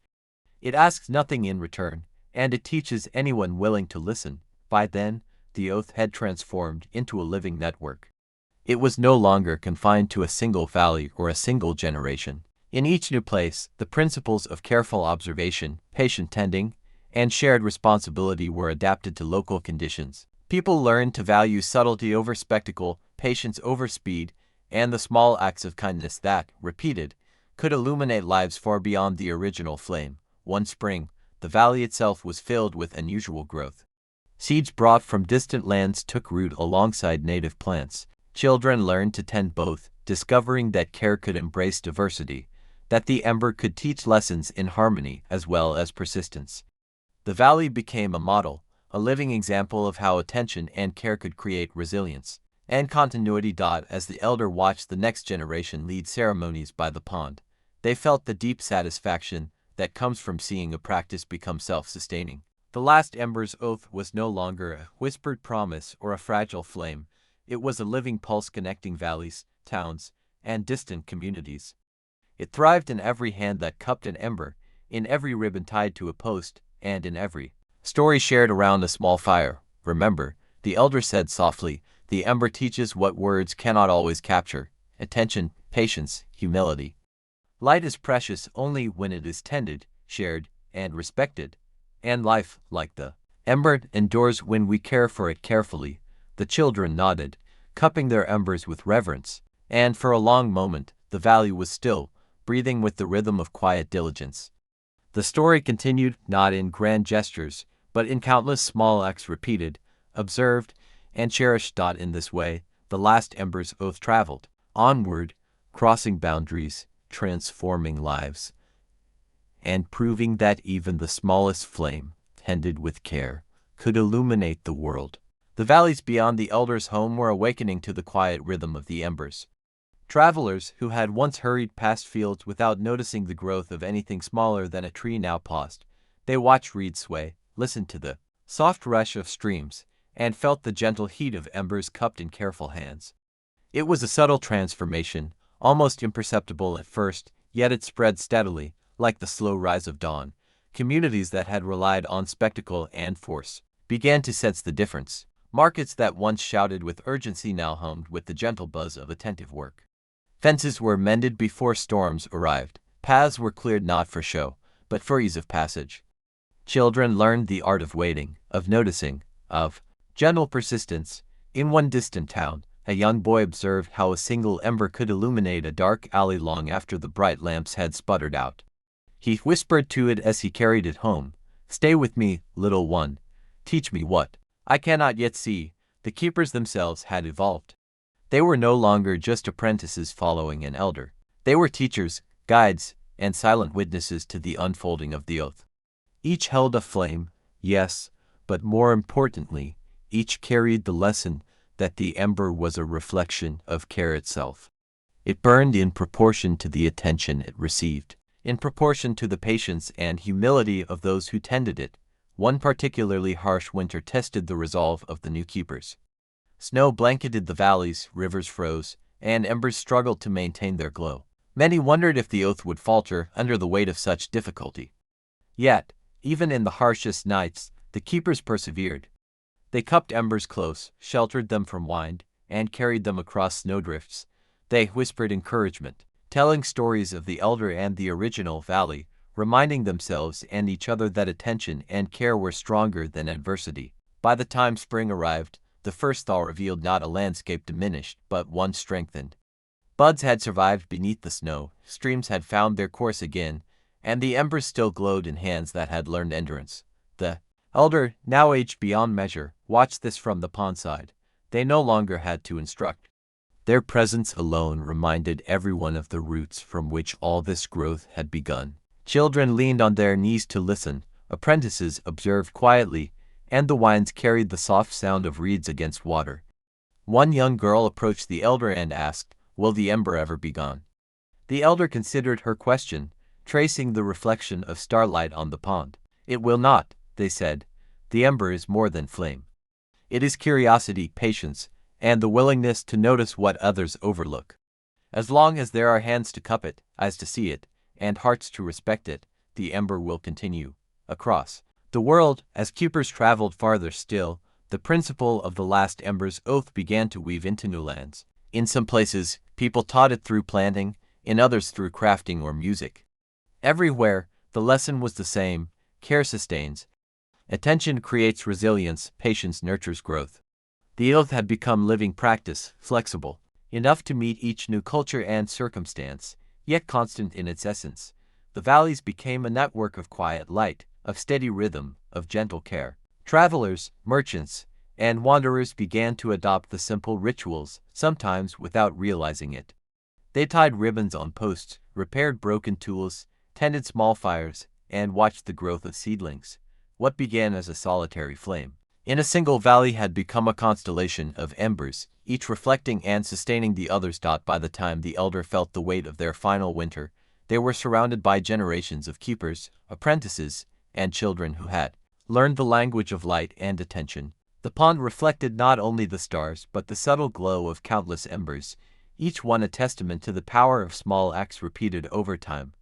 It asks nothing in return, and it teaches anyone willing to listen." By then, the oath had transformed into a living network. It was no longer confined to a single valley or a single generation. In each new place, the principles of careful observation, patient tending, and shared responsibility were adapted to local conditions. People learned to value subtlety over spectacle, patience over speed, and the small acts of kindness that, repeated, could illuminate lives far beyond the original flame. One spring, the valley itself was filled with unusual growth. Seeds brought from distant lands took root alongside native plants. Children learned to tend both, discovering that care could embrace diversity, that the ember could teach lessons in harmony as well as persistence. The valley became a model, a living example of how attention and care could create resilience. and continuity. As the elder watched the next generation lead ceremonies by the pond, they felt the deep satisfaction that comes from seeing a practice become self-sustaining. The last Embers Oath was no longer a whispered promise or a fragile flame. It was a living pulse connecting valleys, towns, and distant communities. It thrived in every hand that cupped an ember, in every ribbon tied to a post, and in every story shared around a small fire. Remember, the elder said softly, the ember teaches what words cannot always capture: attention, patience, humility. Light is precious only when it is tended, shared, and respected. And life, like the ember, endures when we care for it carefully. The children nodded, cupping their embers with reverence, and for a long moment, the valley was still, breathing with the rhythm of quiet diligence. The story continued, not in grand gestures, but in countless small acts repeated, observed, and cherished. In this way, the last Embers Oath traveled onward, crossing boundaries, transforming lives, and proving that even the smallest flame, tended with care, could illuminate the world. The valleys beyond the elder's home were awakening to the quiet rhythm of the embers. Travelers who had once hurried past fields without noticing the growth of anything smaller than a tree now paused. They watched reeds sway, listened to the soft rush of streams, and felt the gentle heat of embers cupped in careful hands. It was a subtle transformation, almost imperceptible at first, yet it spread steadily, like the slow rise of dawn. Communities that had relied on spectacle and force began to sense the difference. Markets that once shouted with urgency now hummed with the gentle buzz of attentive work. Fences were mended before storms arrived. Paths were cleared not for show, but for ease of passage. Children learned the art of waiting, of noticing, of gentle persistence. In one distant town, a young boy observed how a single ember could illuminate a dark alley long after the bright lamps had sputtered out. He whispered to it as he carried it home, "Stay with me, little one. Teach me what I cannot yet see." The keepers themselves had evolved. They were no longer just apprentices following an elder. They were teachers, guides, and silent witnesses to the unfolding of the oath. Each held a flame, yes, but more importantly, each carried the lesson that the ember was a reflection of care itself. It burned in proportion to the attention it received, in proportion to the patience and humility of those who tended it. One particularly harsh winter tested the resolve of the new keepers. Snow blanketed the valleys, rivers froze, and embers struggled to maintain their glow. Many wondered if the oath would falter under the weight of such difficulty. Yet, even in the harshest nights, the keepers persevered. They cupped embers close, sheltered them from wind, and carried them across snowdrifts. They whispered encouragement, telling stories of the elder and the original valley, reminding themselves and each other that attention and care were stronger than adversity. By the time spring arrived, the first thaw revealed not a landscape diminished, but one strengthened. Buds had survived beneath the snow, streams had found their course again, and the embers still glowed in hands that had learned endurance. The elder, now aged beyond measure, watched this from the pondside. They no longer had to instruct. Their presence alone reminded everyone of the roots from which all this growth had begun. Children leaned on their knees to listen, apprentices observed quietly, and the winds carried the soft sound of reeds against water. One young girl approached the elder and asked, "Will the ember ever be gone?" The elder considered her question, tracing the reflection of starlight on the pond. "It will not," they said. "The ember is more than flame. It is curiosity, patience, and the willingness to notice what others overlook. As long as there are hands to cup it, eyes to see it, and hearts to respect it, the ember will continue." Across the world, as keepers traveled farther still, the principle of the last Embers Oath began to weave into new lands. In some places, people taught it through planting, in others through crafting or music. Everywhere, the lesson was the same: care sustains, attention creates resilience, patience nurtures growth. The oath had become living practice, flexible enough to meet each new culture and circumstance, yet constant in its essence. The valleys became a network of quiet light, of steady rhythm, of gentle care. Travelers, merchants, and wanderers began to adopt the simple rituals, sometimes without realizing it. They tied ribbons on posts, repaired broken tools, tended small fires, and watched the growth of seedlings. What began as a solitary flame in a single valley had become a constellation of embers, each reflecting and sustaining the others. By the time the elder felt the weight of their final winter, they were surrounded by generations of keepers, apprentices, and children who had learned the language of light and attention. The pond reflected not only the stars but the subtle glow of countless embers, each one a testament to the power of small acts repeated over time.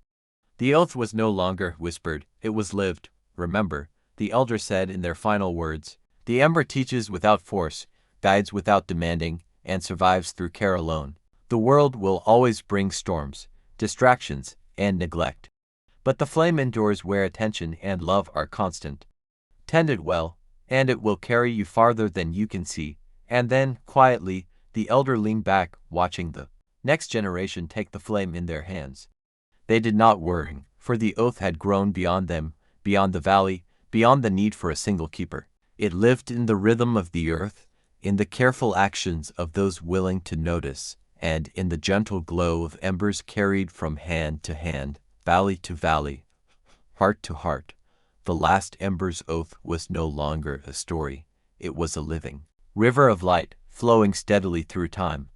The oath was no longer whispered, it was lived. Remember, the elder said in their final words, the ember teaches without force, guides without demanding, and survives through care alone. The world will always bring storms, distractions, and neglect. But the flame endures where attention and love are constant. Tend it well, and it will carry you farther than you can see. And then, quietly, the elder leaned back, watching the next generation take the flame in their hands. They did not worry, for the oath had grown beyond them, beyond the valley, beyond the need for a single keeper. It lived in the rhythm of the earth, in the careful actions of those willing to notice, and in the gentle glow of embers carried from hand to hand, valley to valley, heart to heart. The Last Embers Oath was no longer a story, it was a living river of light, flowing steadily through time.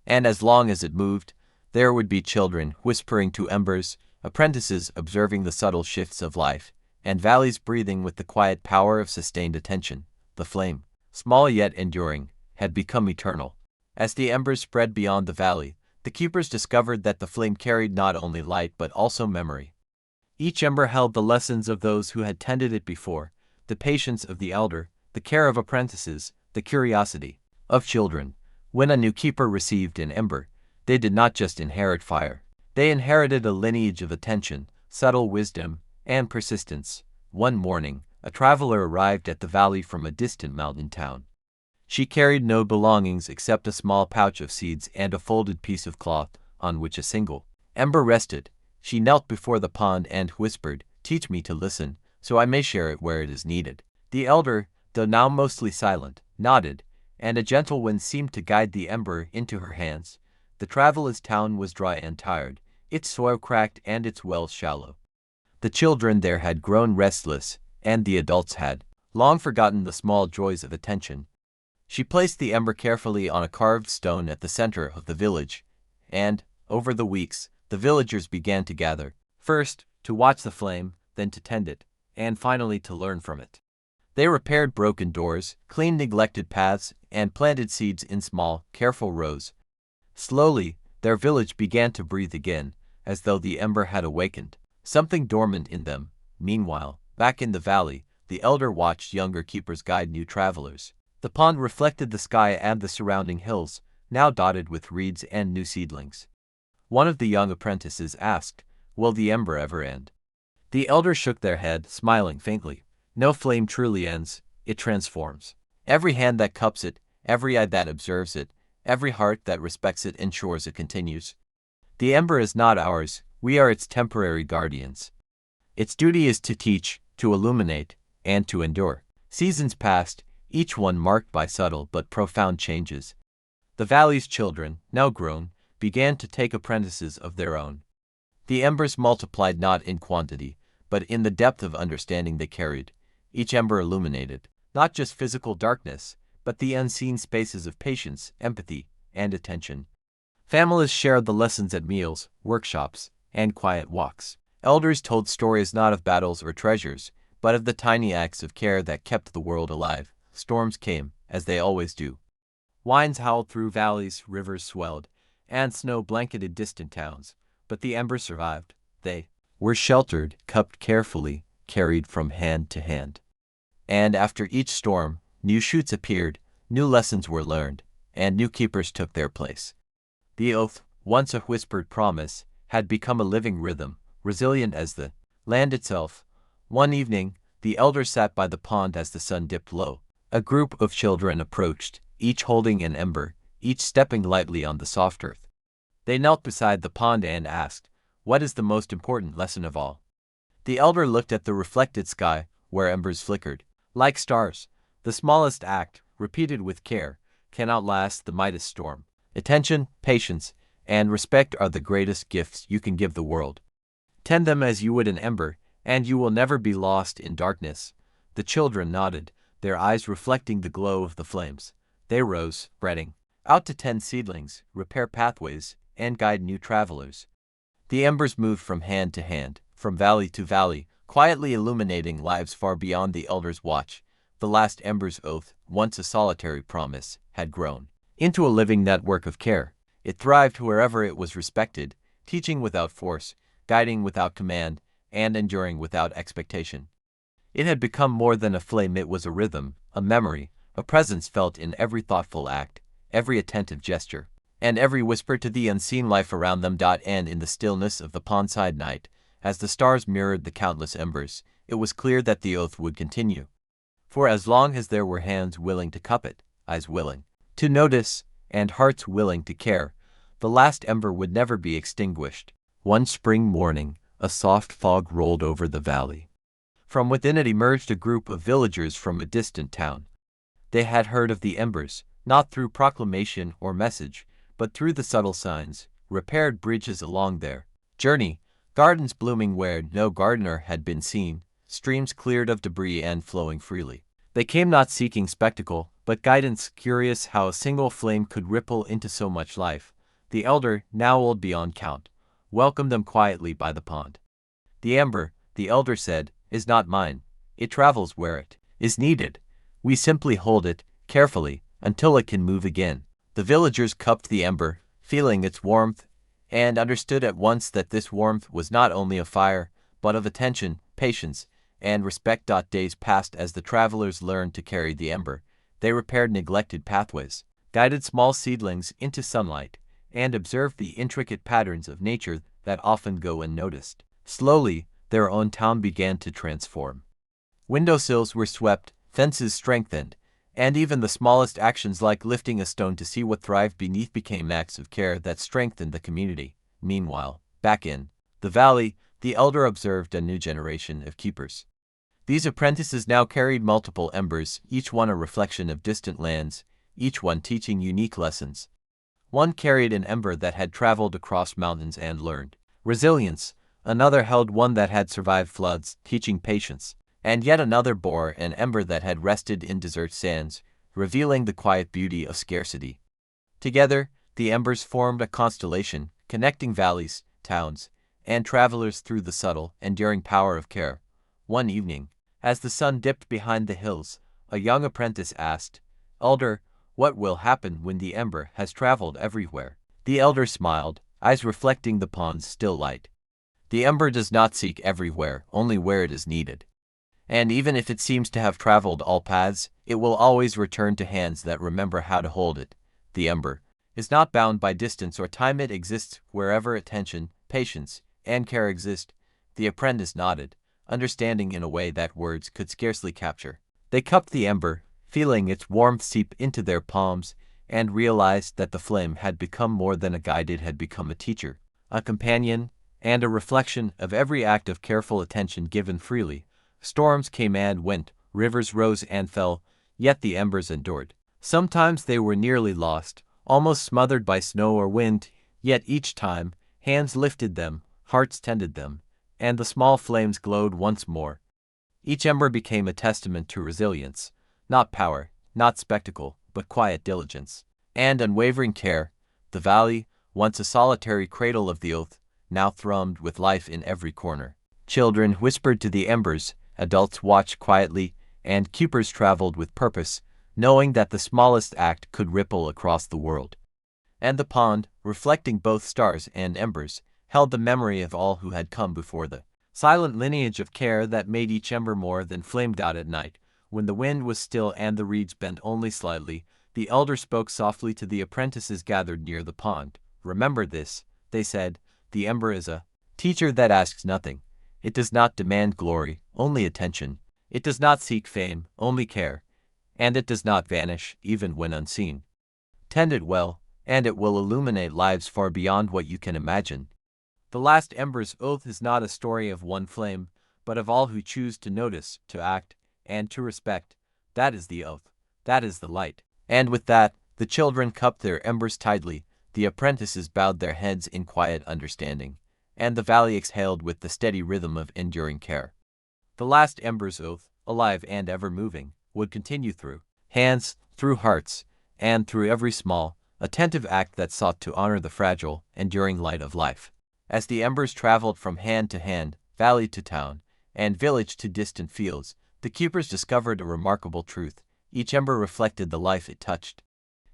And as long as it moved, there would be children whispering to embers, apprentices observing the subtle shifts of life, and valleys breathing with the quiet power of sustained attention. The flame, small yet enduring, had become eternal. As the embers spread beyond the valley, the keepers discovered that the flame carried not only light but also memory. Each ember held the lessons of those who had tended it before, the patience of the elder, the care of apprentices, the curiosity of children. When a new keeper received an ember, they did not just inherit fire. They inherited a lineage of attention, subtle wisdom, and persistence. One morning, a traveler arrived at the valley from a distant mountain town. She carried no belongings except a small pouch of seeds and a folded piece of cloth, on which a single ember rested. She knelt before the pond and whispered, "Teach me to listen, so I may share it where it is needed." The elder, though now mostly silent, nodded, and a gentle wind seemed to guide the ember into her hands. The traveler's town was dry and tired, its soil cracked and its wells shallow. The children there had grown restless, and the adults had long forgotten the small joys of attention. She placed the ember carefully on a carved stone at the center of the village, and, over the weeks, the villagers began to gather, first to watch the flame, then to tend it, and finally to learn from it. They repaired broken doors, cleaned neglected paths, and planted seeds in small, careful rows. Slowly, their village began to breathe again, as though the ember had awakened something dormant in them. Meanwhile, back in the valley, the elder watched younger keepers guide new travelers. The pond reflected the sky and the surrounding hills, now dotted with reeds and new seedlings. One of the young apprentices asked, "Will the ember ever end?" The elder shook their head, smiling faintly. "No flame truly ends, it transforms. Every hand that cups it, every eye that observes it, every heart that respects it ensures it continues. The ember is not ours, we are its temporary guardians. Its duty is to teach, to illuminate, and to endure." Seasons passed, each one marked by subtle but profound changes. The valley's children, now grown, began to take apprentices of their own. The embers multiplied not in quantity, but in the depth of understanding they carried. Each ember illuminated, not just physical darkness, but the unseen spaces of patience, empathy, and attention. Families shared the lessons at meals, workshops, and quiet walks. Elders told stories not of battles or treasures, but of the tiny acts of care that kept the world alive. Storms came, as they always do. Winds howled through valleys, rivers swelled, and snow blanketed distant towns, but the embers survived. They were sheltered, cupped carefully, carried from hand to hand. And after each storm, new shoots appeared, new lessons were learned, and new keepers took their place. The oath, once a whispered promise, had become a living rhythm, resilient as the land itself. One evening, the elder sat by the pond as the sun dipped low. A group of children approached, each holding an ember, each stepping lightly on the soft earth. They knelt beside the pond and asked, "What is the most important lesson of all?" The elder looked at the reflected sky, where embers flickered. Like stars, the smallest act, repeated with care, can outlast the mightiest storm. Attention, patience, and respect are the greatest gifts you can give the world. Tend them as you would an ember, and you will never be lost in darkness. The children nodded, their eyes reflecting the glow of the flames. They rose, spreading out to tend seedlings, repair pathways, and guide new travelers. The embers moved from hand to hand, from valley to valley, quietly illuminating lives far beyond the elder's watch. The last ember's oath, once a solitary promise, had grown into a living network of care. It thrived wherever it was respected, teaching without force, guiding without command, and enduring without expectation. It had become more than a flame. It was a rhythm, a memory, a presence felt in every thoughtful act, every attentive gesture, and every whisper to the unseen life around them. And in the stillness of the pondside night, as the stars mirrored the countless embers, it was clear that the oath would continue. For as long as there were hands willing to cup it, eyes willing to notice, and hearts willing to care, the last ember would never be extinguished. One spring morning, a soft fog rolled over the valley. From within it emerged a group of villagers from a distant town. They had heard of the embers, not through proclamation or message, but through the subtle signs, repaired bridges along their journey, gardens blooming where no gardener had been seen, streams cleared of debris and flowing freely. They came not seeking spectacle, but guidance, curious how a single flame could ripple into so much life. The elder, now old beyond count, welcomed them quietly by the pond. The ember, the elder said, is not mine. It travels where it is needed. We simply hold it, carefully, until it can move again. The villagers cupped the ember, feeling its warmth, and understood at once that this warmth was not only of fire, but of attention, patience, and respect. Days passed as the travelers learned to carry the ember. They repaired neglected pathways, guided small seedlings into sunlight, and observed the intricate patterns of nature that often go unnoticed. Slowly, their own town began to transform. Windowsills were swept, fences strengthened, and even the smallest actions like lifting a stone to see what thrived beneath became acts of care that strengthened the community. Meanwhile, back in the valley, the elder observed a new generation of keepers. These apprentices now carried multiple embers, each one a reflection of distant lands, each one teaching unique lessons. One carried an ember that had traveled across mountains and learned resilience, another held one that had survived floods, teaching patience, and yet another bore an ember that had rested in desert sands, revealing the quiet beauty of scarcity. Together, the embers formed a constellation, connecting valleys, towns, and travelers through the subtle, enduring power of care. One evening, as the sun dipped behind the hills, a young apprentice asked, "Elder, what will happen when the ember has traveled everywhere?" The elder smiled, eyes reflecting the pond's still light. The ember does not seek everywhere, only where it is needed. And even if it seems to have traveled all paths, it will always return to hands that remember how to hold it. The ember is not bound by distance or time. It exists wherever attention, patience, and care exist. The apprentice nodded, understanding in a way that words could scarcely capture. They cupped the ember, feeling its warmth seep into their palms, and realized that the flame had become more than a guide. It had become a teacher, a companion, and a reflection of every act of careful attention given freely. Storms came and went, rivers rose and fell, yet the embers endured. Sometimes they were nearly lost, almost smothered by snow or wind, yet each time, hands lifted them, hearts tended them, and the small flames glowed once more. Each ember became a testament to resilience, not power, not spectacle, but quiet diligence, and unwavering care. The valley, once a solitary cradle of the oath, now thrummed with life in every corner. Children whispered to the embers, adults watched quietly, and keepers traveled with purpose, knowing that the smallest act could ripple across the world. And the pond, reflecting both stars and embers, held the memory of all who had come before, the silent lineage of care that made each ember more than flamed out at night. When the wind was still and the reeds bent only slightly, the elder spoke softly to the apprentices gathered near the pond. "Remember this," they said, "the ember is a teacher that asks nothing. It does not demand glory, only attention. It does not seek fame, only care. And it does not vanish, even when unseen. Tend it well, and it will illuminate lives far beyond what you can imagine." The Last Embers Oath is not a story of one flame, but of all who choose to notice, to act, and to respect. That is the oath. That is the light. And with that, the children cupped their embers tightly, the apprentices bowed their heads in quiet understanding, and the valley exhaled with the steady rhythm of enduring care. The Last Embers Oath, alive and ever moving, would continue through hands, through hearts, and through every small, attentive act that sought to honor the fragile, enduring light of life. As the embers traveled from hand to hand, valley to town, and village to distant fields, the keepers discovered a remarkable truth. Each ember reflected the life it touched.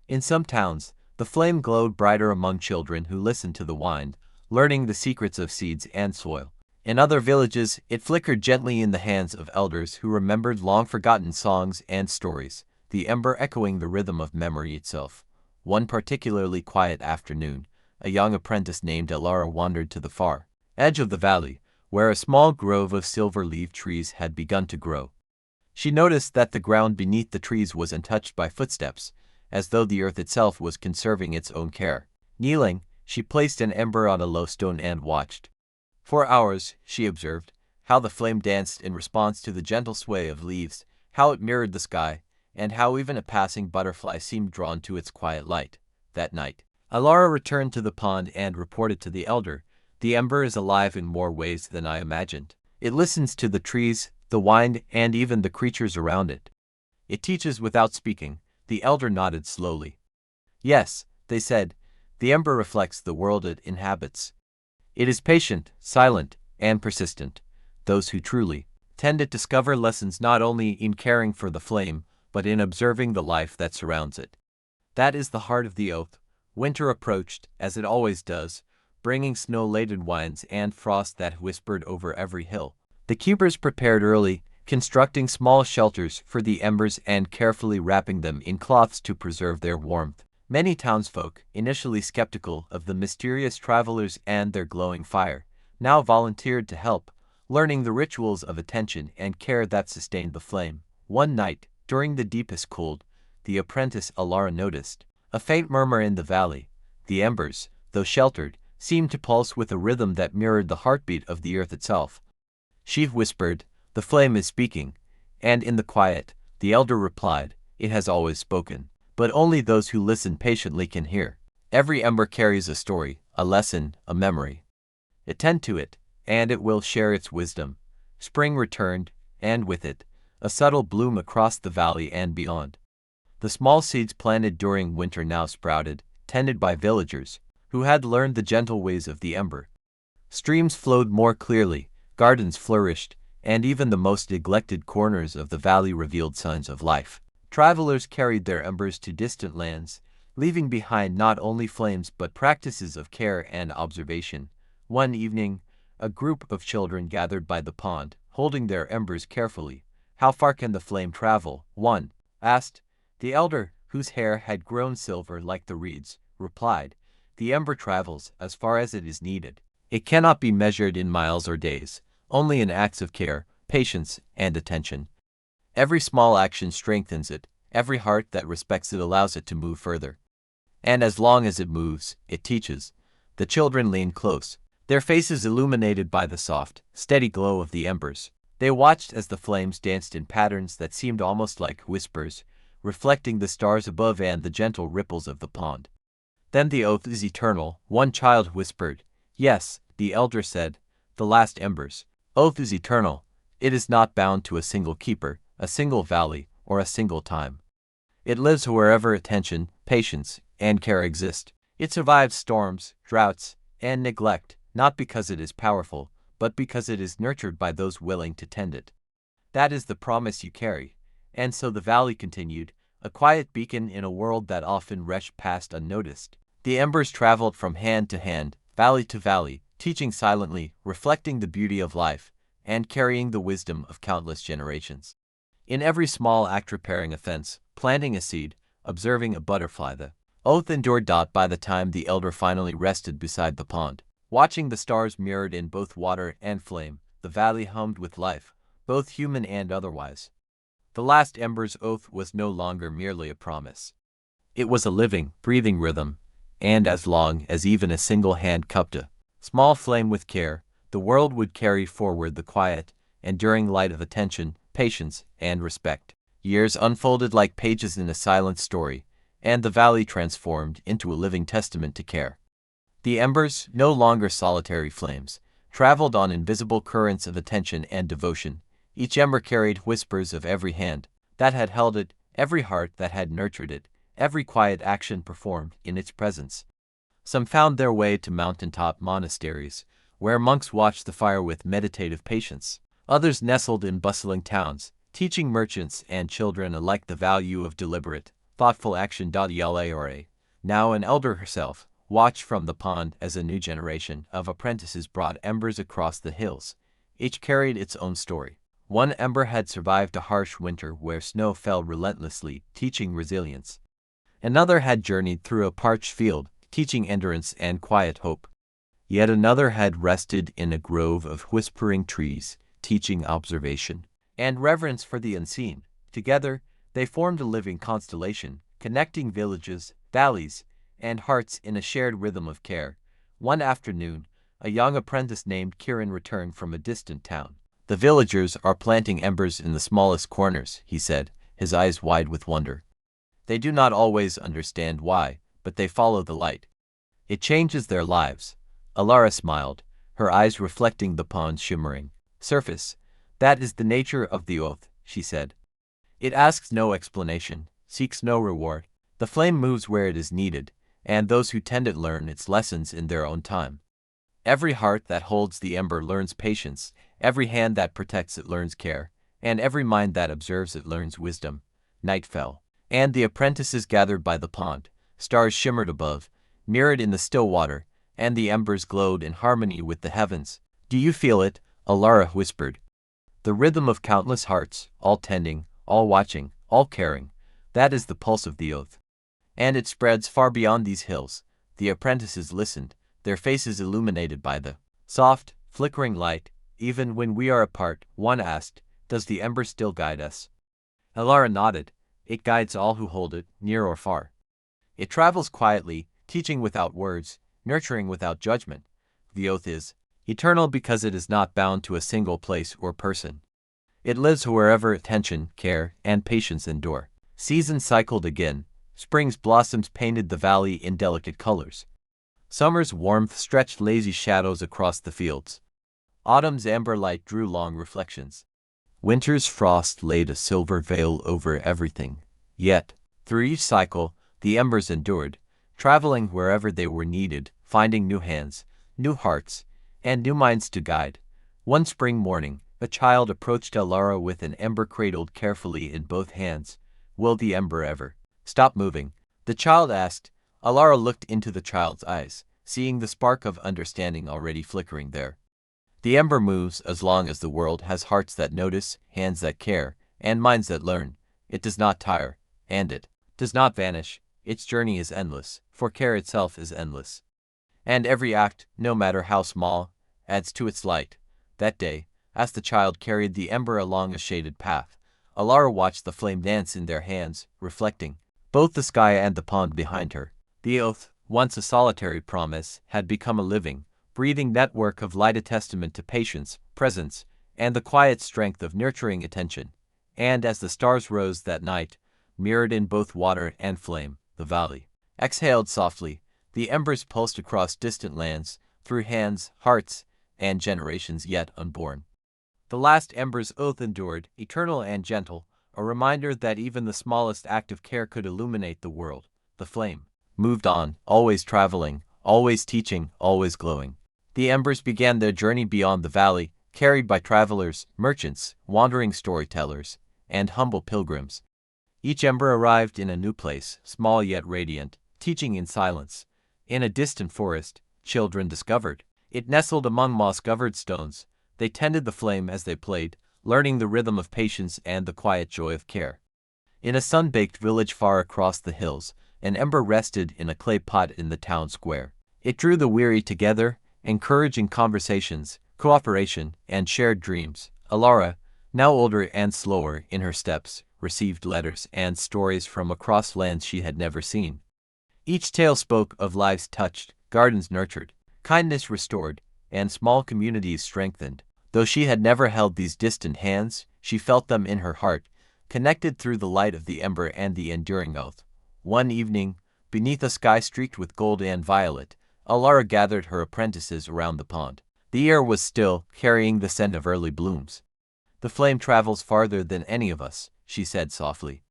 In some towns, the flame glowed brighter among children who listened to the wind, learning the secrets of seeds and soil. In other villages, it flickered gently in the hands of elders who remembered long-forgotten songs and stories, the ember echoing the rhythm of memory itself. One particularly quiet afternoon, a young apprentice named Elara wandered to the far edge of the valley, where a small grove of silver-leaved trees had begun to grow. She noticed that the ground beneath the trees was untouched by footsteps, as though the earth itself was conserving its own care. Kneeling, she placed an ember on a low stone and watched. For hours, she observed, how the flame danced in response to the gentle sway of leaves, how it mirrored the sky, and how even a passing butterfly seemed drawn to its quiet light. That night, Elara returned to the pond and reported to the elder, "The ember is alive in more ways than I imagined. It listens to the trees, the wind, and even the creatures around it. It teaches without speaking." The elder nodded slowly. "Yes," they said, "the ember reflects the world it inhabits. It is patient, silent, and persistent. Those who truly tend it discover lessons not only in caring for the flame, but in observing the life that surrounds it." That is the heart of the oath. Winter approached, as it always does, bringing snow-laden winds and frost that whispered over every hill. The keepers prepared early, constructing small shelters for the embers and carefully wrapping them in cloths to preserve their warmth. Many townsfolk, initially skeptical of the mysterious travelers and their glowing fire, now volunteered to help, learning the rituals of attention and care that sustained the flame. One night, during the deepest cold, the apprentice Elara noticed a faint murmur in the valley. The embers, though sheltered, seemed to pulse with a rhythm that mirrored the heartbeat of the earth itself. She whispered, "The flame is speaking," and in the quiet, the elder replied, "It has always spoken, but only those who listen patiently can hear." Every ember carries a story, a lesson, a memory. Attend to it, and it will share its wisdom. Spring returned, and with it, a subtle bloom across the valley and beyond. The small seeds planted during winter now sprouted, tended by villagers, who had learned the gentle ways of the ember. Streams flowed more clearly, gardens flourished, and even the most neglected corners of the valley revealed signs of life. Travelers carried their embers to distant lands, leaving behind not only flames but practices of care and observation. One evening, a group of children gathered by the pond, holding their embers carefully. "How far can the flame travel?" one asked. The elder, whose hair had grown silver like the reeds, replied, "The ember travels as far as it is needed. It cannot be measured in miles or days, only in acts of care, patience, and attention. Every small action strengthens it, every heart that respects it allows it to move further. And as long as it moves, it teaches." The children leaned close, their faces illuminated by the soft, steady glow of the embers. They watched as the flames danced in patterns that seemed almost like whispers, reflecting the stars above and the gentle ripples of the pond. "Then the oath is eternal," one child whispered. "Yes," the elder said, "the last embers. Oath is eternal. It is not bound to a single keeper, a single valley, or a single time. It lives wherever attention, patience, and care exist. It survives storms, droughts, and neglect, not because it is powerful, but because it is nurtured by those willing to tend it. That is the promise you carry." And so the valley continued, a quiet beacon in a world that often rushed past unnoticed. The embers traveled from hand to hand, valley to valley, teaching silently, reflecting the beauty of life, and carrying the wisdom of countless generations. In every small act, repairing a fence, planting a seed, observing a butterfly, the oath endured. By the time the elder finally rested beside the pond, watching the stars mirrored in both water and flame, the valley hummed with life, both human and otherwise. The last ember's oath was no longer merely a promise. It was a living, breathing rhythm, and as long as even a single hand cupped a small flame with care, the world would carry forward the quiet, enduring light of attention, patience, and respect. Years unfolded like pages in a silent story, and the valley transformed into a living testament to care. The embers, no longer solitary flames, traveled on invisible currents of attention and devotion. Each ember carried whispers of every hand, that had held it, every heart that had nurtured it, every quiet action performed in its presence. Some found their way to mountaintop monasteries, where monks watched the fire with meditative patience. Others nestled in bustling towns, teaching merchants and children alike the value of deliberate, thoughtful action. Yaleore, now an elder herself, watched from the pond as a new generation of apprentices brought embers across the hills. Each carried its own story. One ember had survived a harsh winter where snow fell relentlessly, teaching resilience. Another had journeyed through a parched field, teaching endurance and quiet hope. Yet another had rested in a grove of whispering trees, teaching observation and reverence for the unseen. Together, they formed a living constellation, connecting villages, valleys, and hearts in a shared rhythm of care. One afternoon, a young apprentice named Kiran returned from a distant town. "The villagers are planting embers in the smallest corners," he said, his eyes wide with wonder. "They do not always understand why, but they follow the light. It changes their lives." Alara smiled, her eyes reflecting the pond's shimmering surface. "That is the nature of the oath," she said. "It asks no explanation, seeks no reward. The flame moves where it is needed, and those who tend it learn its lessons in their own time. Every heart that holds the ember learns patience, every hand that protects it learns care, and every mind that observes it learns wisdom." Night fell, and the apprentices gathered by the pond. Stars shimmered above, mirrored in the still water, and the embers glowed in harmony with the heavens. "Do you feel it?" Alara whispered. "The rhythm of countless hearts, all tending, all watching, all caring. That is the pulse of the oath. And it spreads far beyond these hills." The apprentices listened, their faces illuminated by the soft, flickering light. "Even when we are apart," one asked, "does the ember still guide us?" Alara nodded. "It guides all who hold it, near or far. It travels quietly, teaching without words, nurturing without judgment. The oath is eternal because it is not bound to a single place or person. It lives wherever attention, care, and patience endure." Seasons cycled again. Spring's blossoms painted the valley in delicate colors. Summer's warmth stretched lazy shadows across the fields. Autumn's amber light drew long reflections. Winter's frost laid a silver veil over everything. Yet, through each cycle, the embers endured, traveling wherever they were needed, finding new hands, new hearts, and new minds to guide. One spring morning, a child approached Alara with an ember cradled carefully in both hands. "Will the ember ever stop moving?" the child asked. Alara looked into the child's eyes, seeing the spark of understanding already flickering there. "The ember moves as long as the world has hearts that notice, hands that care, and minds that learn. It does not tire, and it does not vanish. Its journey is endless, for care itself is endless. And every act, no matter how small, adds to its light." That day, as the child carried the ember along a shaded path, Alara watched the flame dance in their hands, reflecting both the sky and the pond behind her. The oath, once a solitary promise, had become a living, breathing network of light, a testament to patience, presence, and the quiet strength of nurturing attention. And as the stars rose that night, mirrored in both water and flame, the valley exhaled softly. The embers pulsed across distant lands, through hands, hearts, and generations yet unborn. The last ember's oath endured, eternal and gentle, a reminder that even the smallest act of care could illuminate the world. The flame moved on, always traveling, always teaching, always glowing. The embers began their journey beyond the valley, carried by travelers, merchants, wandering storytellers, and humble pilgrims. Each ember arrived in a new place, small yet radiant, teaching in silence. In a distant forest, children discovered it nestled among moss-covered stones. They tended the flame as they played, learning the rhythm of patience and the quiet joy of care. In a sun-baked village far across the hills, an ember rested in a clay pot in the town square. It drew the weary together, encouraging conversations, cooperation, and shared dreams. Alara, now older and slower in her steps, received letters and stories from across lands she had never seen. Each tale spoke of lives touched, gardens nurtured, kindness restored, and small communities strengthened. Though she had never held these distant hands, she felt them in her heart, connected through the light of the ember and the enduring oath. One evening, beneath a sky streaked with gold and violet, Alara gathered her apprentices around the pond. The air was still, carrying the scent of early blooms. "The flame travels farther than any of us," she said softly.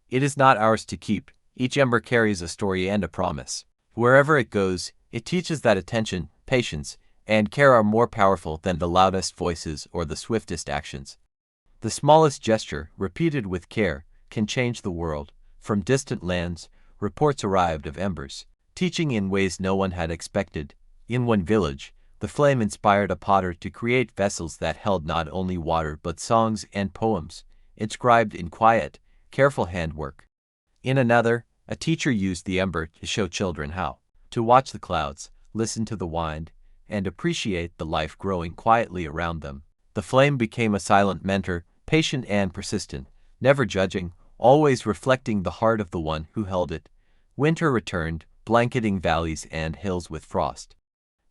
It is not ours to keep. Each ember carries a story and a promise. Wherever it goes, it teaches that attention, patience, and care are more powerful than the loudest voices or the swiftest actions. The smallest gesture, repeated with care, can change the world. From distant lands, reports arrived of embers, teaching in ways no one had expected. In one village, the flame inspired a potter to create vessels that held not only water but songs and poems, inscribed in quiet, careful handwork. In another, a teacher used the ember to show children how to watch the clouds, listen to the wind, and appreciate the life growing quietly around them. The flame became a silent mentor, patient and persistent, never judging, always reflecting the heart of the one who held it. Winter returned, blanketing valleys and hills with frost.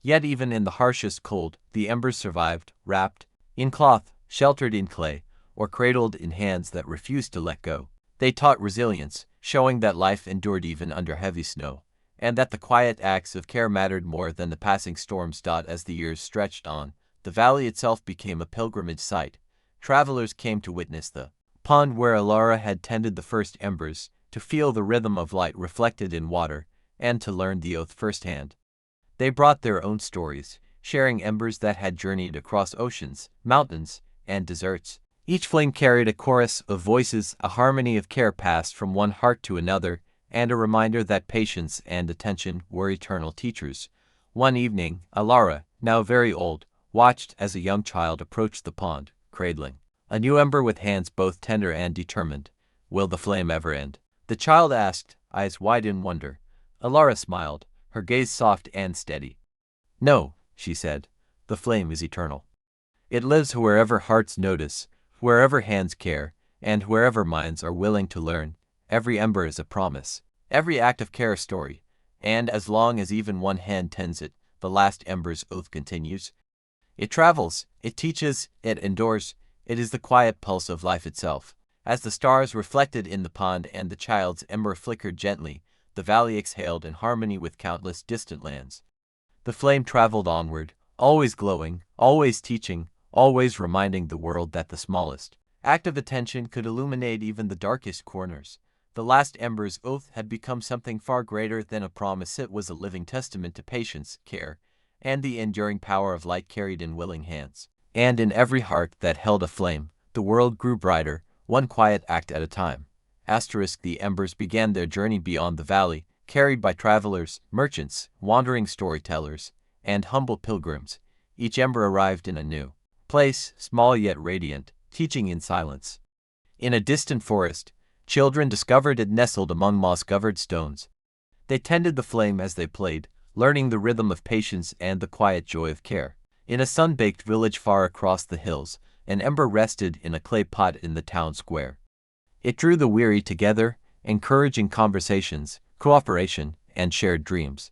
Yet even in the harshest cold, the embers survived, wrapped in cloth, sheltered in clay, or cradled in hands that refused to let go. They taught resilience, showing that life endured even under heavy snow, and that the quiet acts of care mattered more than the passing storms. As the years stretched on, the valley itself became a pilgrimage site. Travelers came to witness the pond where Alara had tended the first embers, to feel the rhythm of light reflected in water, and to learn the oath firsthand. They brought their own stories, sharing embers that had journeyed across oceans, mountains, and deserts. Each flame carried a chorus of voices, a harmony of care passed from one heart to another, and a reminder that patience and attention were eternal teachers. One evening, Alara, now very old, watched as a young child approached the pond, cradling a new ember with hands both tender and determined. Will the flame ever end? The child asked, eyes wide in wonder. Alara smiled, her gaze soft and steady. No, she said, the flame is eternal. It lives wherever hearts notice, wherever hands care, and wherever minds are willing to learn. Every ember is a promise, every act of care a story, and as long as even one hand tends it, the last ember's oath continues. It travels, it teaches, it endures, it is the quiet pulse of life itself. As the stars reflected in the pond and the child's ember flickered gently, the valley exhaled in harmony with countless distant lands. The flame traveled onward, always glowing, always teaching, always reminding the world that the smallest act of attention could illuminate even the darkest corners. The last ember's oath had become something far greater than a promise. It was a living testament to patience, care, and the enduring power of light carried in willing hands. And in every heart that held a flame, the world grew brighter, one quiet act at a time. The embers began their journey beyond the valley, carried by travelers, merchants, wandering storytellers, and humble pilgrims. Each ember arrived in a new place, small yet radiant, teaching in silence. In a distant forest, children discovered it nestled among moss-covered stones. They tended the flame as they played, learning the rhythm of patience and the quiet joy of care. In a sun-baked village far across the hills, an ember rested in a clay pot in the town square. It drew the weary together, encouraging conversations, cooperation, and shared dreams.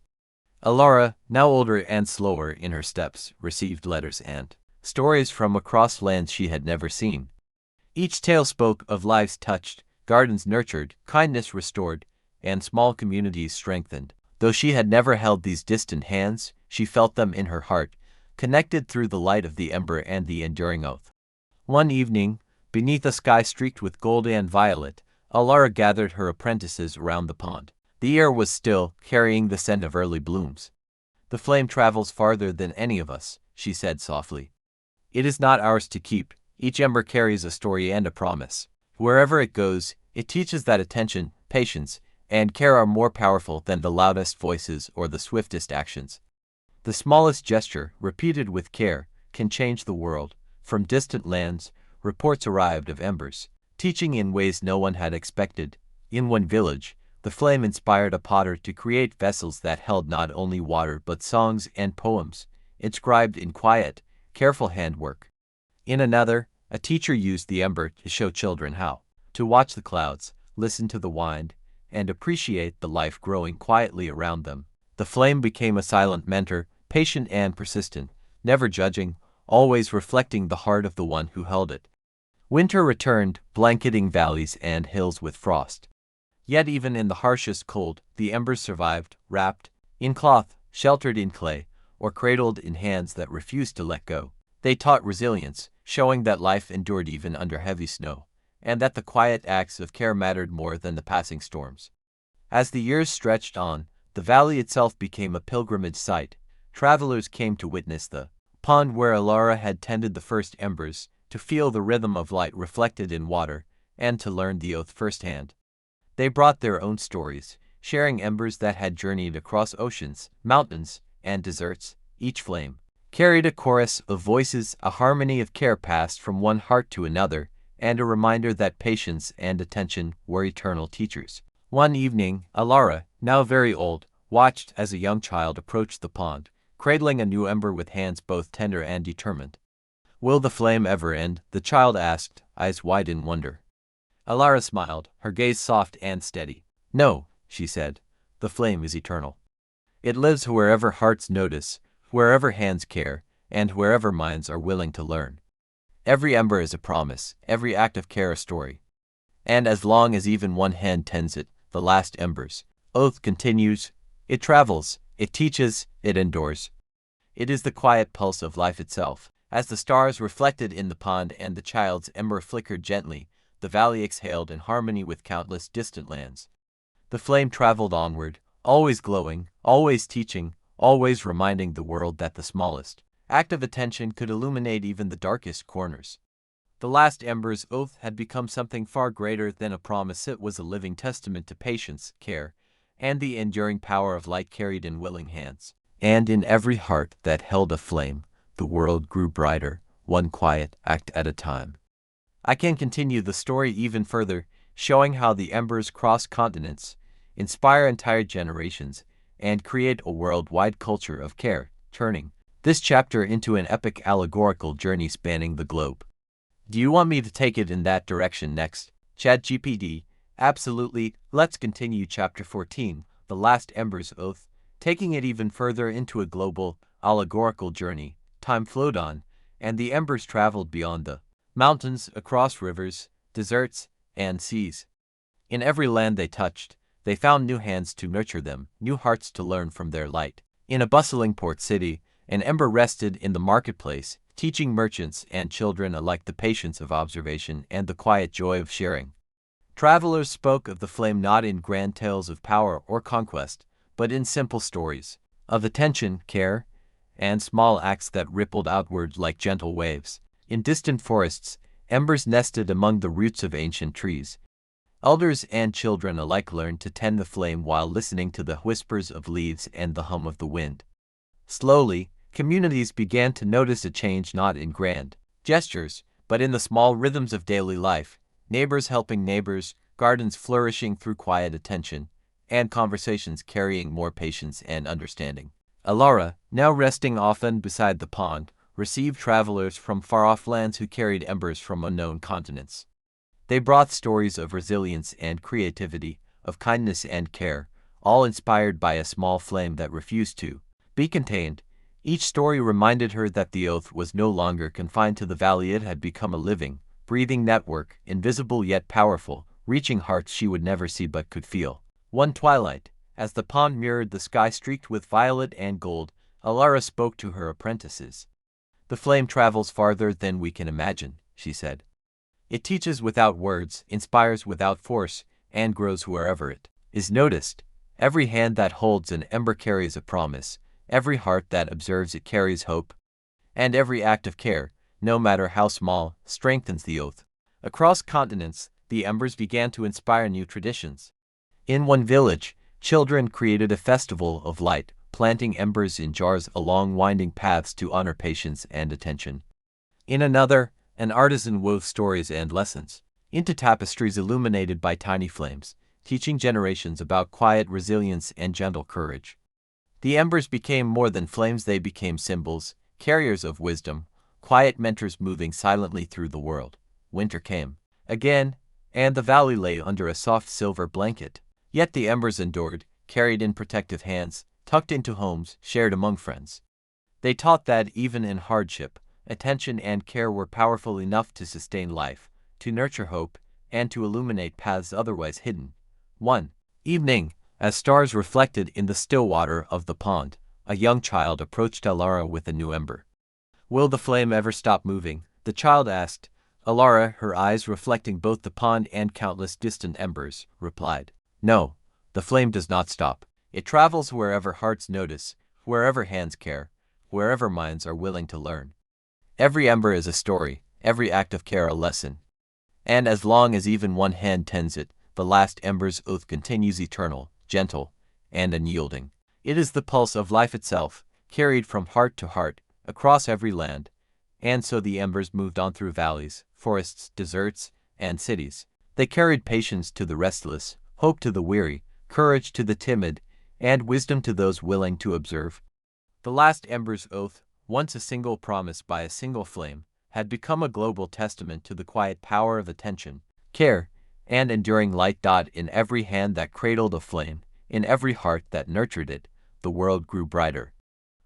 Alara, now older and slower in her steps, received letters and stories from across lands she had never seen. Each tale spoke of lives touched, gardens nurtured, kindness restored, and small communities strengthened. Though she had never held these distant hands, she felt them in her heart, connected through the light of the ember and the enduring oath. One evening, beneath a sky streaked with gold and violet, Alara gathered her apprentices around the pond. The air was still, carrying the scent of early blooms. The flame travels farther than any of us, she said softly. It is not ours to keep. Each ember carries a story and a promise. Wherever it goes, it teaches that attention, patience, and care are more powerful than the loudest voices or the swiftest actions. The smallest gesture, repeated with care, can change the world. From distant lands, reports arrived of embers, teaching in ways no one had expected. In one village, the flame inspired a potter to create vessels that held not only water but songs and poems, inscribed in quiet, careful handwork. In another, a teacher used the ember to show children how to watch the clouds, listen to the wind, and appreciate the life growing quietly around them. The flame became a silent mentor, patient and persistent, never judging, always reflecting the heart of the one who held it. Winter returned, blanketing valleys and hills with frost. Yet even in the harshest cold, the embers survived, wrapped in cloth, sheltered in clay, or cradled in hands that refused to let go. They taught resilience, showing that life endured even under heavy snow, and that the quiet acts of care mattered more than the passing storms. As the years stretched on, the valley itself became a pilgrimage site. Travelers came to witness the pond where Alara had tended the first embers, to feel the rhythm of light reflected in water, and to learn the oath firsthand. They brought their own stories, sharing embers that had journeyed across oceans, mountains, and deserts. Each flame carried a chorus of voices, a harmony of care passed from one heart to another, and a reminder that patience and attention were eternal teachers. One evening, Alara, now very old, watched as a young child approached the pond, cradling a new ember with hands both tender and determined. "Will the flame ever end?" the child asked, eyes wide in wonder. Alara smiled, her gaze soft and steady. "No," she said, "the flame is eternal. It lives wherever hearts notice, wherever hands care, and wherever minds are willing to learn. Every ember is a promise, every act of care a story. And as long as even one hand tends it, the last embers oath continues. It travels, it teaches, it endures. It is the quiet pulse of life itself." As the stars reflected in the pond and the child's ember flickered gently, the valley exhaled in harmony with countless distant lands. The flame traveled onward, always glowing, always teaching, always reminding the world that the smallest act of attention could illuminate even the darkest corners. The last ember's oath had become something far greater than a promise. It was a living testament to patience, care, and the enduring power of light carried in willing hands. And in every heart that held a flame, the world grew brighter, one quiet act at a time. I can continue the story even further, showing how the embers cross continents, inspire entire generations, and create a worldwide culture of care, turning this chapter into an epic allegorical journey spanning the globe. Do you want me to take it in that direction next, ChatGPT? Absolutely. Let's continue Chapter 14, The Last Embers Oath, taking it even further into a global, allegorical journey. Time flowed on, and the embers traveled beyond the mountains, across rivers, deserts, and seas. In every land they touched, they found new hands to nurture them, new hearts to learn from their light. In a bustling port city, an ember rested in the marketplace, teaching merchants and children alike the patience of observation and the quiet joy of sharing. Travelers spoke of the flame not in grand tales of power or conquest, but in simple stories of attention, care, and small acts that rippled outward like gentle waves. In distant forests, embers nested among the roots of ancient trees. Elders and children alike learned to tend the flame while listening to the whispers of leaves and the hum of the wind. Slowly, communities began to notice a change not in grand gestures, but in the small rhythms of daily life, neighbors helping neighbors, gardens flourishing through quiet attention, and conversations carrying more patience and understanding. Alara, now resting often beside the pond, received travelers from far-off lands who carried embers from unknown continents. They brought stories of resilience and creativity, of kindness and care, all inspired by a small flame that refused to be contained. Each story reminded her that the oath was no longer confined to the valley. It had become a living, breathing network, invisible yet powerful, reaching hearts she would never see but could feel. One twilight, as the pond mirrored the sky streaked with violet and gold, Alara spoke to her apprentices. "The flame travels farther than we can imagine," she said. "It teaches without words, inspires without force, and grows wherever it is noticed. Every hand that holds an ember carries a promise, every heart that observes it carries hope, and every act of care, no matter how small, strengthens the oath." Across continents, the embers began to inspire new traditions. In one village, children created a festival of light, planting embers in jars along winding paths to honor patience and attention. In another, an artisan wove stories and lessons into tapestries illuminated by tiny flames, teaching generations about quiet resilience and gentle courage. The embers became more than flames. They became symbols, carriers of wisdom, quiet mentors moving silently through the world. Winter came again, and the valley lay under a soft silver blanket. Yet the embers endured, carried in protective hands, tucked into homes, shared among friends. They taught that even in hardship, attention and care were powerful enough to sustain life, to nurture hope, and to illuminate paths otherwise hidden. One evening, as stars reflected in the still water of the pond, a young child approached Alara with a new ember. "Will the flame ever stop moving?" the child asked, Alara, her eyes reflecting both the pond and countless distant embers, replied, "No, the flame does not stop. It travels wherever hearts notice, wherever hands care, wherever minds are willing to learn. Every ember is a story, every act of care a lesson. And as long as even one hand tends it, the last ember's oath continues eternal, gentle, and unyielding. It is the pulse of life itself, carried from heart to heart, across every land." And so the embers moved on through valleys, forests, deserts, and cities. They carried patience to the restless, hope to the weary, courage to the timid, and wisdom to those willing to observe. The last ember's oath, once a single promise by a single flame, had become a global testament to the quiet power of attention, care, and enduring light. In every hand that cradled a flame, in every heart that nurtured it, the world grew brighter.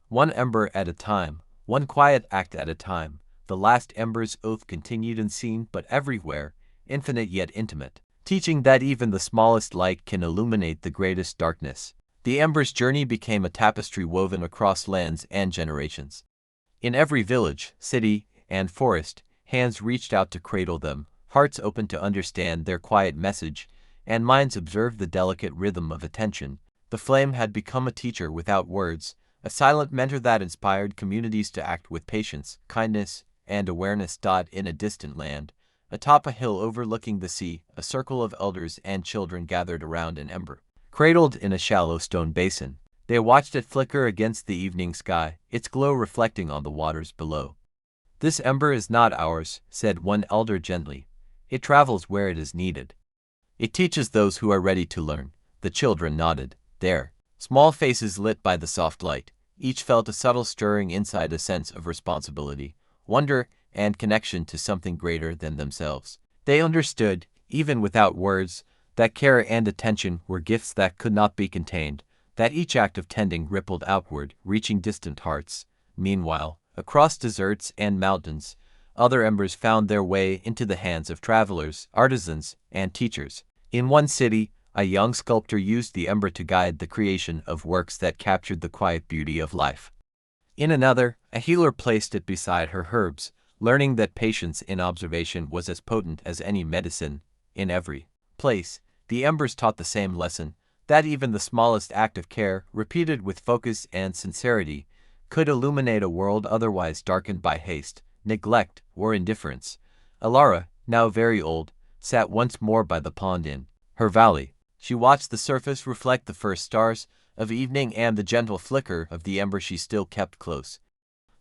One ember at a time, one quiet act at a time, the last ember's oath continued unseen but everywhere, infinite yet intimate, teaching that even the smallest light can illuminate the greatest darkness. The ember's journey became a tapestry woven across lands and generations. In every village, city, and forest, hands reached out to cradle them, hearts open to understand their quiet message, and minds observed the delicate rhythm of attention. The flame had become a teacher without words, a silent mentor that inspired communities to act with patience, kindness, and awareness. In a distant land, atop a hill overlooking the sea, a circle of elders and children gathered around an ember, cradled in a shallow stone basin. They watched it flicker against the evening sky, its glow reflecting on the waters below. "This ember is not ours," said one elder gently. "It travels where it is needed. It teaches those who are ready to learn." The children nodded. Their small faces lit by the soft light, each felt a subtle stirring inside, a sense of responsibility, wonder, and connection to something greater than themselves. They understood, even without words, that care and attention were gifts that could not be contained, that each act of tending rippled outward, reaching distant hearts. Meanwhile, across deserts and mountains, other embers found their way into the hands of travelers, artisans, and teachers. In one city, a young sculptor used the ember to guide the creation of works that captured the quiet beauty of life. In another, a healer placed it beside her herbs, learning that patience in observation was as potent as any medicine. In every place, the embers taught the same lesson, that even the smallest act of care, repeated with focus and sincerity, could illuminate a world otherwise darkened by haste, neglect, or indifference. Alara, now very old, sat once more by the pond in her valley. She watched the surface reflect the first stars of evening and the gentle flicker of the ember she still kept close.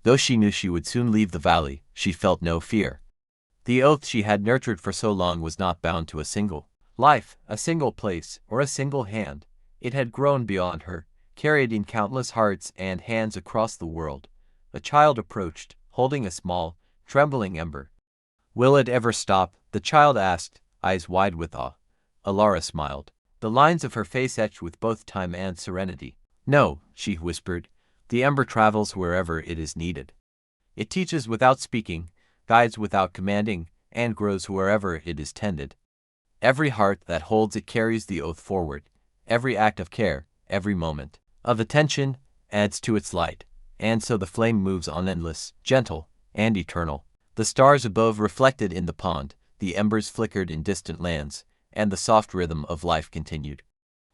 Though she knew she would soon leave the valley, she felt no fear. The oath she had nurtured for so long was not bound to a single life, a single place, or a single hand. It had grown beyond her, carried in countless hearts and hands across the world. A child approached, holding a small, trembling ember. "Will it ever stop?" the child asked, eyes wide with awe. Alara smiled, the lines of her face etched with both time and serenity. "No," she whispered, "the ember travels wherever it is needed. It teaches without speaking, guides without commanding, and grows wherever it is tended. Every heart that holds it carries the oath forward. Every act of care, every moment of attention, adds to its light. And so the flame moves on, endless, gentle, and eternal." The stars above reflected in the pond, the embers flickered in distant lands, and the soft rhythm of life continued.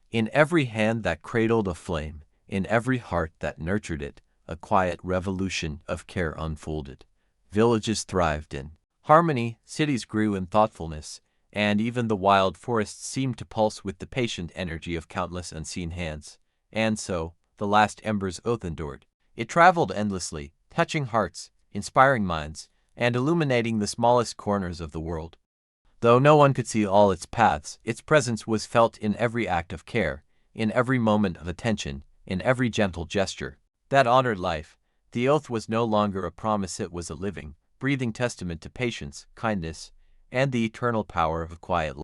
In every hand that cradled a flame, in every heart that nurtured it, a quiet revolution of care unfolded. Villages thrived in harmony, cities grew in thoughtfulness, and even the wild forests seemed to pulse with the patient energy of countless unseen hands. And so, the last ember's oath endured. It traveled endlessly, touching hearts, inspiring minds, and illuminating the smallest corners of the world. Though no one could see all its paths, its presence was felt in every act of care, in every moment of attention, in every gentle gesture that honored life. The oath was no longer a promise, it was a living, breathing testament to patience, kindness, and the eternal power of quiet life.